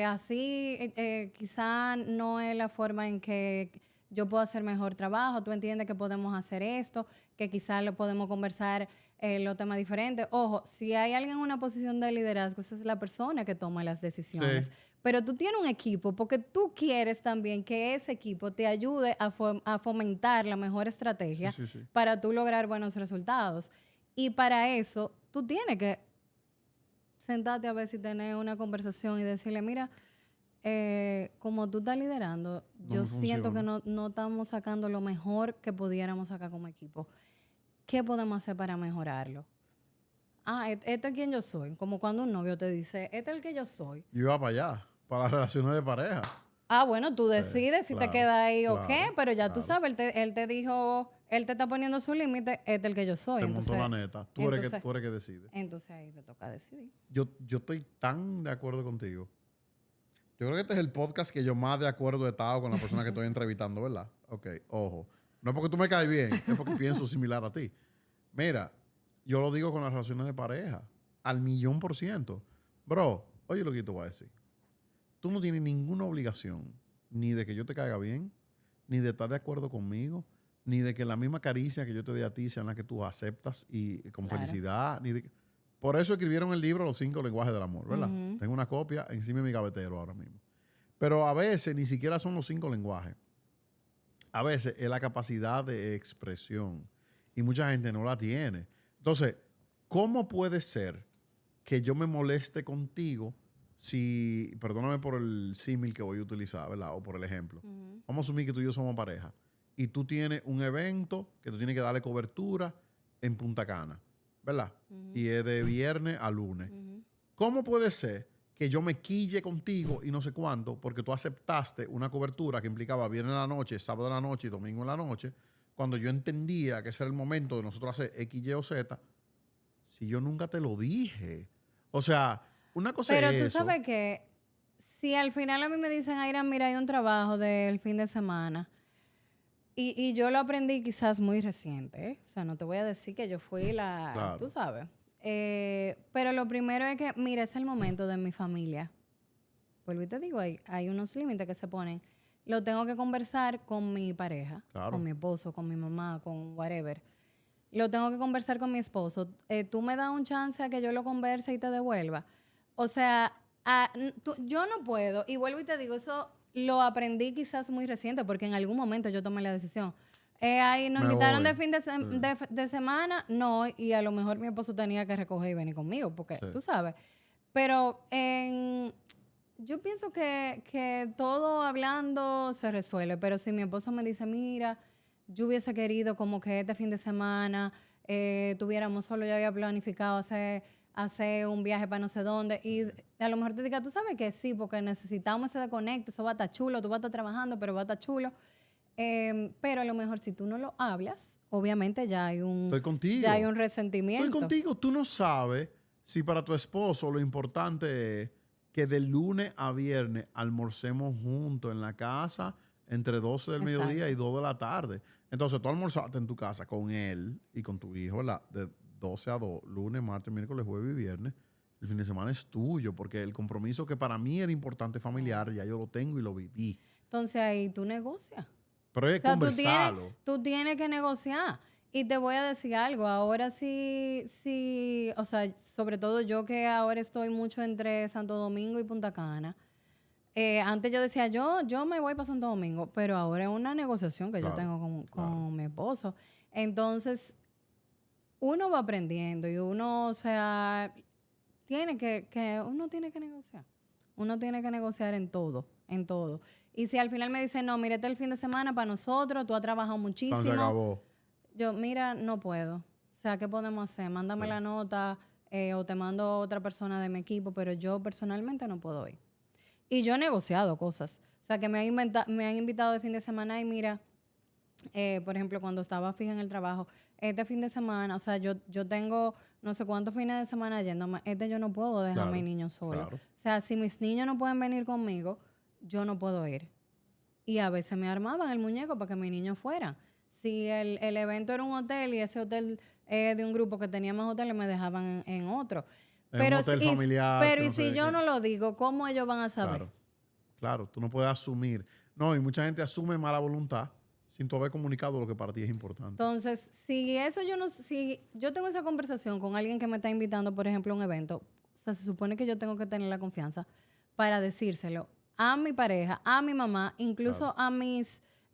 Así quizá no es la forma en que yo puedo hacer mejor trabajo. Tú entiendes que podemos hacer esto, que quizás lo podemos conversar los temas diferentes. Ojo, si hay alguien en una posición de liderazgo, esa es la persona que toma las decisiones. Sí. Pero tú tienes un equipo porque tú quieres también que ese equipo te ayude a fomentar la mejor estrategia Sí. para tú lograr buenos resultados. Y para eso, tú tienes que sentarte a ver si tener una conversación y decirle, mira, como tú estás liderando, No yo me siento que funciona. no estamos sacando lo mejor que pudiéramos sacar como equipo. ¿Qué podemos hacer para mejorarlo? Este es quien yo soy. Como cuando un novio te dice, este es el que yo soy. Yo iba para allá, para las relaciones de pareja. Bueno, tú decides si te claro, quedas ahí o qué, claro, pero ya tú claro. sabes, él te dijo, él te está poniendo su límite, este es el que yo soy. Te montó la neta. Tú eres entonces, que decide. entonces ahí te toca decidir. Yo estoy tan de acuerdo contigo. Yo creo que este es el podcast que yo más de acuerdo he estado con la persona que estoy entrevistando, ¿verdad? Ok, ojo. No es porque tú me caes bien, es porque pienso similar a ti. Mira, yo lo digo con las relaciones de pareja, al 1,000,000%. Bro, oye lo que yo te voy a decir. Tú no tienes ninguna obligación, ni de que yo te caiga bien, ni de estar de acuerdo conmigo, ni de que la misma caricia que yo te dé a ti sea la que tú aceptas y con Claro. felicidad. Por eso escribieron el libro Los 5 lenguajes del amor, ¿verdad? Ujú. Tengo una copia encima de mi gavetero ahora mismo. Pero a veces ni siquiera son los 5 lenguajes. A veces es la capacidad de expresión. Y mucha gente no la tiene. Entonces, ¿cómo puede ser que yo me moleste contigo si, perdóname por el símil que voy a utilizar, ¿verdad? O por el ejemplo. Ujú. Vamos a asumir que tú y yo somos pareja. Y tú tienes un evento que tú tienes que darle cobertura en Punta Cana, ¿verdad? Y es de viernes a lunes. Ujú. ¿Cómo puede ser que yo me quille contigo y no sé cuánto porque tú aceptaste una cobertura que implicaba viernes en la noche, sábado en la noche y domingo en la noche, cuando yo entendía que ese era el momento de nosotros hacer X, Y o Z, si yo nunca te lo dije? O sea, una cosa Pero es tú eso. sabes que si al final a mí me dicen, Aira, mira, hay un trabajo del fin de semana, y yo lo aprendí quizás muy reciente, ¿eh? O sea, no te voy a decir que yo fui Claro. tú sabes. Pero lo primero es que, mira, es el momento de mi familia. Vuelvo y te digo, hay unos límites que se ponen. Lo tengo que conversar con mi pareja, Claro. con mi esposo, con mi mamá, con whatever. Lo tengo que conversar con mi esposo. ¿Tú me das un chance a que yo lo converse y te devuelva? O sea, yo no puedo, y vuelvo y te digo, eso lo aprendí quizás muy reciente, porque en algún momento yo tomé la decisión. Ahí nos Me invitaron voy. de fin de semana, no, y a lo mejor mi esposo tenía que recoger y venir conmigo, porque Sí. tú sabes. Pero yo pienso que todo hablando se resuelve, pero si mi esposo me dice, mira, yo hubiese querido como que este fin de semana tuviéramos solo, yo había planificado hacer un viaje para no sé dónde, y a lo mejor te diga, tú sabes que sí, porque necesitamos ese desconecte, eso va a estar chulo, tú vas a estar trabajando, pero va a estar chulo. Pero a lo mejor si tú no lo hablas, obviamente ya hay Estoy contigo. ya hay un Estoy resentimiento. contigo. Tú no sabes si para tu esposo lo importante es que de lunes a viernes almorcemos juntos en la casa entre 12 del mediodía y 2 de la tarde. Entonces tú almorzaste en tu casa con él y con tu hijo, ¿verdad? De 12 a 2, lunes, martes, miércoles, jueves y viernes. El fin de semana es tuyo, porque el compromiso que para mí era importante familiar, ya yo lo tengo y lo viví. Entonces ahí tú negocias. Pero es O sea, conversarlo. tú tienes que negociar. Y te voy a decir algo, ahora sí, o sea, sobre todo yo que ahora estoy mucho entre Santo Domingo y Punta Cana. Antes yo decía, yo me voy para Santo Domingo, pero ahora es una negociación que yo Claro, tengo con claro. mi esposo. Entonces, uno va aprendiendo y uno, o sea, uno tiene que negociar. Uno tiene que negociar en todo, en todo. Y si al final me dicen, no, mírate el fin de semana para nosotros, tú has trabajado Se muchísimo. acabó. Yo, mira, no puedo. O sea, ¿qué podemos hacer? Mándame Sí. la nota o te mando a otra persona de mi equipo, pero yo personalmente no puedo ir. Y yo he negociado cosas. O sea, que me han invitado de fin de semana y mira, por ejemplo, cuando estaba fija en el trabajo, este fin de semana, o sea, yo tengo no sé cuántos fines de semana yéndome, yo no puedo dejar a mi Claro, niño solo. claro. O sea, si mis niños no pueden venir conmigo, yo no puedo ir. Y a veces me armaban el muñeco para que mi niño fuera. Si el evento era un hotel y ese hotel de un grupo que tenía más hoteles, me dejaban en otro. En un hotel familiar. Pero Que y no si sé yo qué. no lo digo, ¿cómo ellos van a saber? Claro, claro. Tú no puedes asumir. No, y mucha gente asume mala voluntad sin tú haber comunicado lo que para ti es importante. Entonces, si yo tengo esa conversación con alguien que me está invitando, por ejemplo, a un evento, o sea, se supone que yo tengo que tener la confianza para decírselo a mi pareja, a mi mamá, incluso Claro.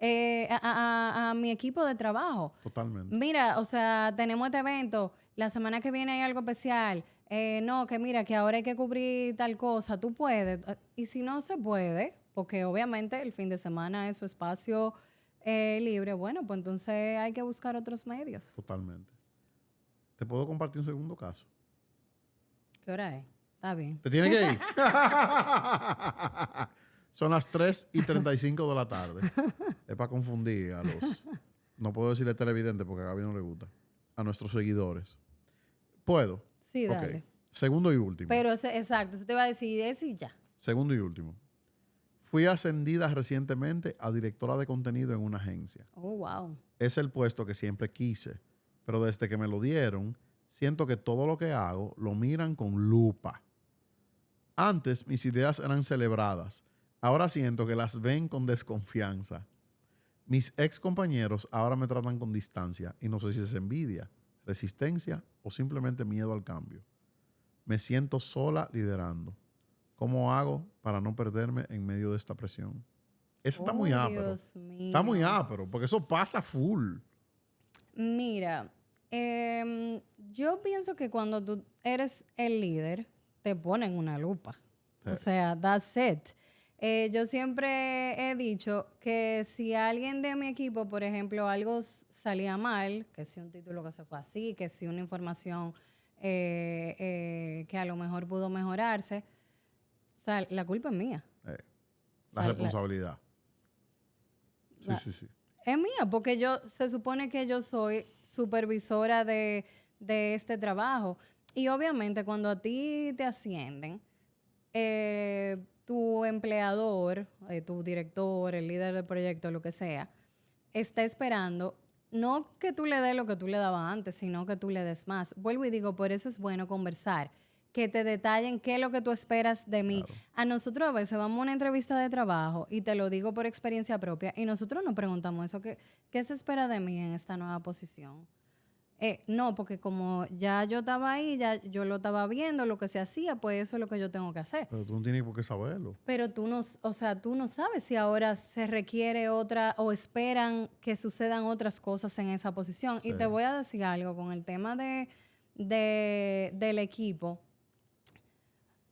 a mi equipo de trabajo. Totalmente. Mira, o sea, tenemos este evento, la semana que viene hay algo especial. No, que mira, que ahora hay que cubrir tal cosa, tú puedes. Y si no se puede, porque obviamente el fin de semana es su espacio libre, bueno, pues entonces hay que buscar otros medios. Totalmente. ¿Te puedo compartir un segundo caso? ¿Qué hora es? Está bien. ¿Te tiene que ir? Son las 3:35 de la tarde. Es para confundir a los... No puedo decirle televidente porque a Gaby no le gusta. A nuestros seguidores. ¿Puedo? Sí, Ok. dale. Segundo y último. Pero exacto, eso te iba a decir eso y ya. Segundo y último. Fui ascendida recientemente a directora de contenido en una agencia. Oh, wow. Es el puesto que siempre quise, pero desde que me lo dieron, siento que todo lo que hago lo miran con lupa. Antes mis ideas eran celebradas, ahora siento que las ven con desconfianza. Mis ex compañeros ahora me tratan con distancia y no sé si es envidia, resistencia o simplemente miedo al cambio. Me siento sola liderando. ¿Cómo hago para no perderme en medio de esta presión? Eso está muy ápero. Dios mío. Está muy ápero, porque eso pasa full. Mira, yo pienso que cuando tú eres el líder, te ponen una lupa. O sea, that's it. Yo siempre he dicho que si alguien de mi equipo, por ejemplo, algo salía mal, que si un título que se fue así, que si una información que a lo mejor pudo mejorarse, o sea, la culpa es mía. La O sea, responsabilidad. la- Sí. Es mía, porque se supone que yo soy supervisora de este trabajo. Y obviamente cuando a ti te ascienden, tu empleador, tu director, el líder del proyecto, lo que sea, está esperando no que tú le des lo que tú le dabas antes, sino que tú le des más. Vuelvo y digo, por eso es bueno conversar, que te detallen qué es lo que tú esperas de mí. Claro. A nosotros a veces vamos a una entrevista de trabajo y te lo digo por experiencia propia y nosotros nos preguntamos eso, ¿qué se espera de mí en esta nueva posición? No, porque como ya yo estaba ahí, ya yo lo estaba viendo, lo que se hacía, pues eso es lo que yo tengo que hacer. Pero tú no tienes por qué saberlo. Pero tú no, o sea, tú no sabes si ahora se requiere otra o esperan que sucedan otras cosas en esa posición. Sí. Y te voy a decir algo con el tema del equipo.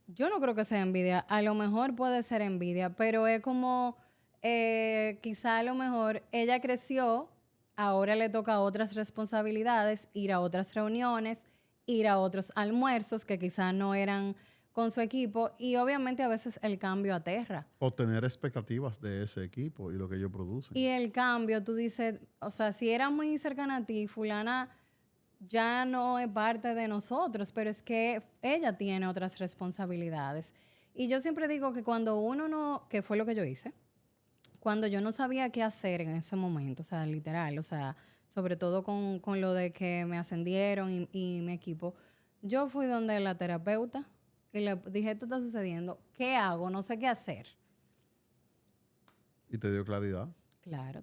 Yo no creo que sea envidia. A lo mejor puede ser envidia, pero es como quizá a lo mejor ella creció, ahora le toca otras responsabilidades, ir a otras reuniones, ir a otros almuerzos que quizá no eran con su equipo y obviamente a veces el cambio aterra. O tener expectativas de ese equipo y lo que ellos producen. Y el cambio, tú dices, o sea, si era muy cercana a ti, fulana ya no es parte de nosotros, pero es que ella tiene otras responsabilidades. Y yo siempre digo que cuando uno no, que fue lo que yo hice, cuando yo no sabía qué hacer en ese momento, o sea, literal, o sea, sobre todo con lo de que me ascendieron y mi equipo, yo fui donde la terapeuta y le dije, esto está sucediendo, ¿qué hago? No sé qué hacer. Y te dio claridad. Claro,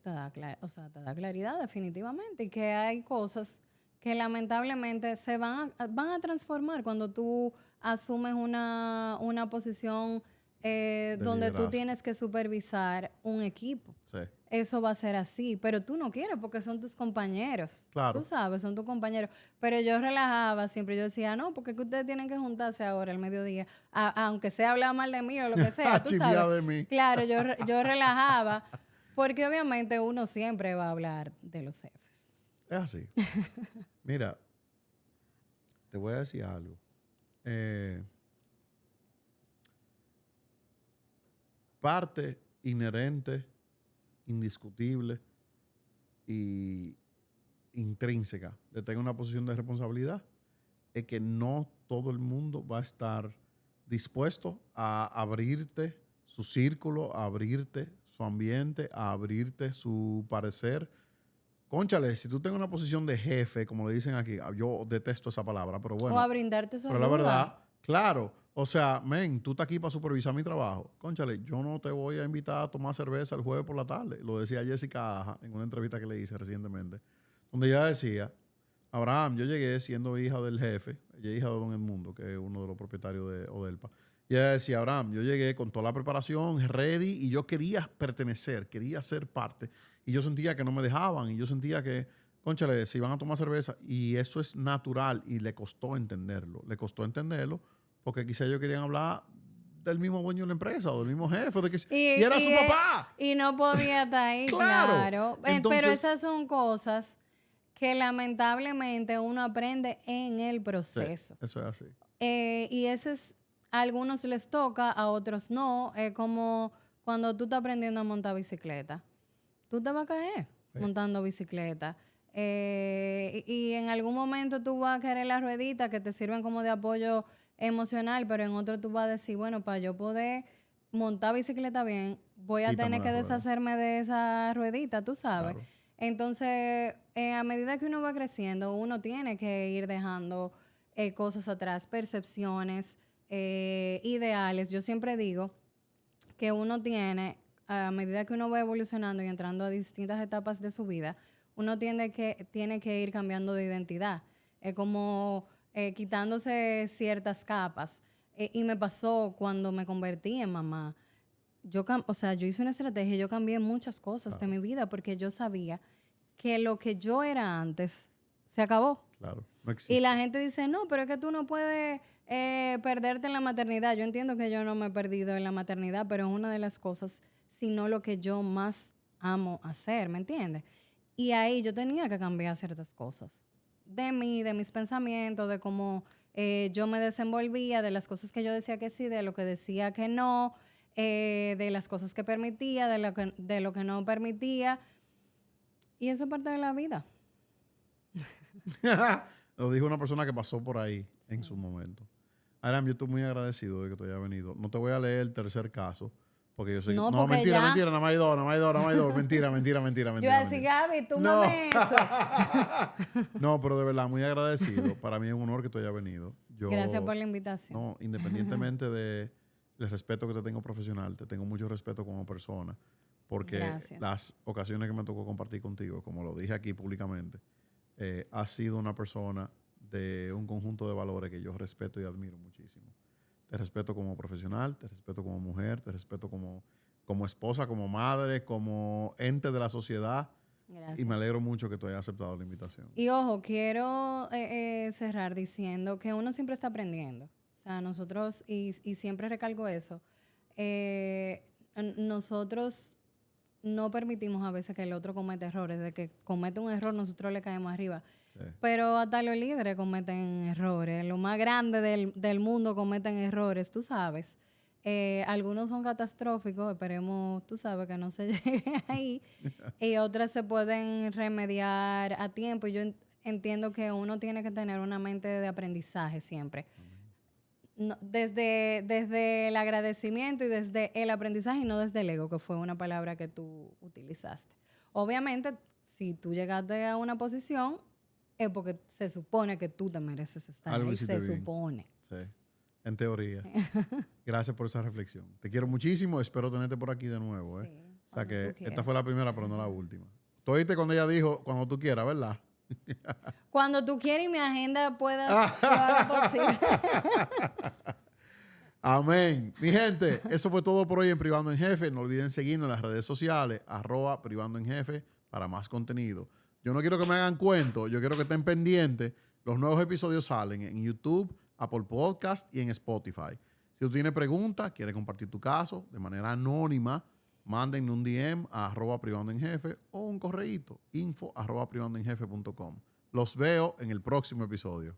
o sea, te da claridad definitivamente y que hay cosas que lamentablemente se van a transformar cuando tú asumes una posición donde tú liderazgo. tienes que supervisar un equipo. Sí. Eso va a ser así, pero tú no quieres porque son tus compañeros. Claro. Tú sabes, son tus compañeros. Pero yo relajaba siempre, yo decía, no, porque es que ustedes tienen que juntarse ahora al mediodía, aunque sea hablar mal de mí o lo que sea, tú Chimbear sabes. de mí. Claro, yo relajaba, porque obviamente uno siempre va a hablar de los jefes. Es así. Mira, te voy a decir algo. Parte inherente, indiscutible y intrínseca de tener una posición de responsabilidad es que no todo el mundo va a estar dispuesto a abrirte su círculo, a abrirte su ambiente, a abrirte su parecer. Cónchale, si tú tienes una posición de jefe, como le dicen aquí, yo detesto esa palabra, pero bueno. O a brindarte su Pero la ayuda. verdad, claro, o sea, men, tú estás aquí para supervisar mi trabajo. Cónchale, yo no te voy a invitar a tomar cerveza el jueves por la tarde. Lo decía Jessica Aja en una entrevista que le hice recientemente, donde ella decía, Abraham, yo llegué siendo hija del jefe, ella es hija de Don Edmundo, que es uno de los propietarios de Odelpa. Y ella decía, Abraham, yo llegué con toda la preparación, ready, y yo quería pertenecer, quería ser parte. Y yo sentía que no me dejaban, y yo sentía que, cónchale, se iban a tomar cerveza. Y eso es natural, y le costó entenderlo. Le costó entenderlo, porque quizá ellos querían hablar del mismo dueño de la empresa, o del mismo jefe, y era su papá. Y no podía estar ahí, Claro. claro. Entonces, pero esas son cosas que lamentablemente uno aprende en el proceso. Sí, eso es así. Y ese es, a algunos les toca, a otros no. Es como cuando tú estás aprendiendo a montar bicicleta. Tú te vas a caer montando bicicleta. Y en algún momento tú vas a querer las rueditas que te sirven como de apoyo emocional, pero en otro tú vas a decir, bueno, para yo poder montar bicicleta bien, voy a Quítame tener que la rueda. deshacerme de esa ruedita, tú sabes. Claro. Entonces, a medida que uno va creciendo, uno tiene que ir dejando cosas atrás, percepciones, ideales. Yo siempre digo que uno tiene, a medida que uno va evolucionando y entrando a distintas etapas de su vida, uno tiene que ir cambiando de identidad. Es como quitándose ciertas capas. Y me pasó cuando me convertí en mamá. O sea, yo hice una estrategia, yo cambié muchas cosas de mi vida porque yo sabía que lo que yo era antes se acabó. Claro, no existe. Y la gente dice, no, pero es que tú no puedes perderte en la maternidad. Yo entiendo que yo no me he perdido en la maternidad, pero es una de las cosas, sino lo que yo más amo hacer, ¿me entiendes? Y ahí yo tenía que cambiar ciertas cosas. De mí, de mis pensamientos, de cómo yo me desenvolvía, de las cosas que yo decía que sí, de lo que decía que no, de las cosas que permitía, de lo que no permitía. Y eso es parte de la vida. Lo dijo una persona que pasó por ahí en su momento. Aram, yo estoy muy agradecido de que tú hayas venido. No te voy a leer el tercer caso, porque yo sé que... No, No, porque mentira, ya- mentira, nada más hay dos. Mentira. Yo iba a decir, Gaby, tú No. mame eso. No, pero de verdad, muy agradecido. Para mí es un honor que tú hayas venido. Gracias por la invitación. No, independientemente del respeto que te tengo profesional, te tengo mucho respeto como persona, porque Gracias. las ocasiones que me tocó compartir contigo, como lo dije aquí públicamente, has sido una persona de un conjunto de valores que yo respeto y admiro muchísimo. Te respeto como profesional, te respeto como mujer, te respeto como esposa, como madre, como ente de la sociedad. Gracias. Y me alegro mucho que tú hayas aceptado la invitación. Y ojo, quiero cerrar diciendo que uno siempre está aprendiendo. O sea, nosotros, y siempre recalco eso, nosotros no permitimos a veces que el otro cometa errores. De que comete un error, nosotros le caemos arriba. Sí. Pero hasta los líderes cometen errores. Lo más grande del mundo cometen errores, tú sabes. Algunos son catastróficos, esperemos, tú sabes, que no se llegue ahí. Y otras se pueden remediar a tiempo. Yo entiendo que uno tiene que tener una mente de aprendizaje siempre. No, desde el agradecimiento y desde el aprendizaje y no desde el ego, que fue una palabra que tú utilizaste. Obviamente, si tú llegaste a una posición, es porque se supone que tú te mereces estar Algo ahí, hiciste se bien. supone. Sí, en teoría. Gracias por esa reflexión. Te quiero muchísimo, espero tenerte por aquí de nuevo. Sí, O sea cuando que tú quieras. esta fue la primera, pero no la última. Tú oíste cuando ella dijo, cuando tú quieras, ¿verdad? Cuando tú quieras y mi agenda pueda, lo haga posible. Amén. Mi gente, eso fue todo por hoy en Privando en Jefe. No olviden seguirnos en las redes sociales, @Privando en Jefe, para más contenido. Yo no quiero que me hagan cuento, yo quiero que estén pendientes. Los nuevos episodios salen en YouTube, Apple Podcast y en Spotify. Si tú tienes preguntas, quieres compartir tu caso de manera anónima, mándenme un DM a @Privando en Jefe o un correíto, info@privandoenjefe.com. Los veo en el próximo episodio.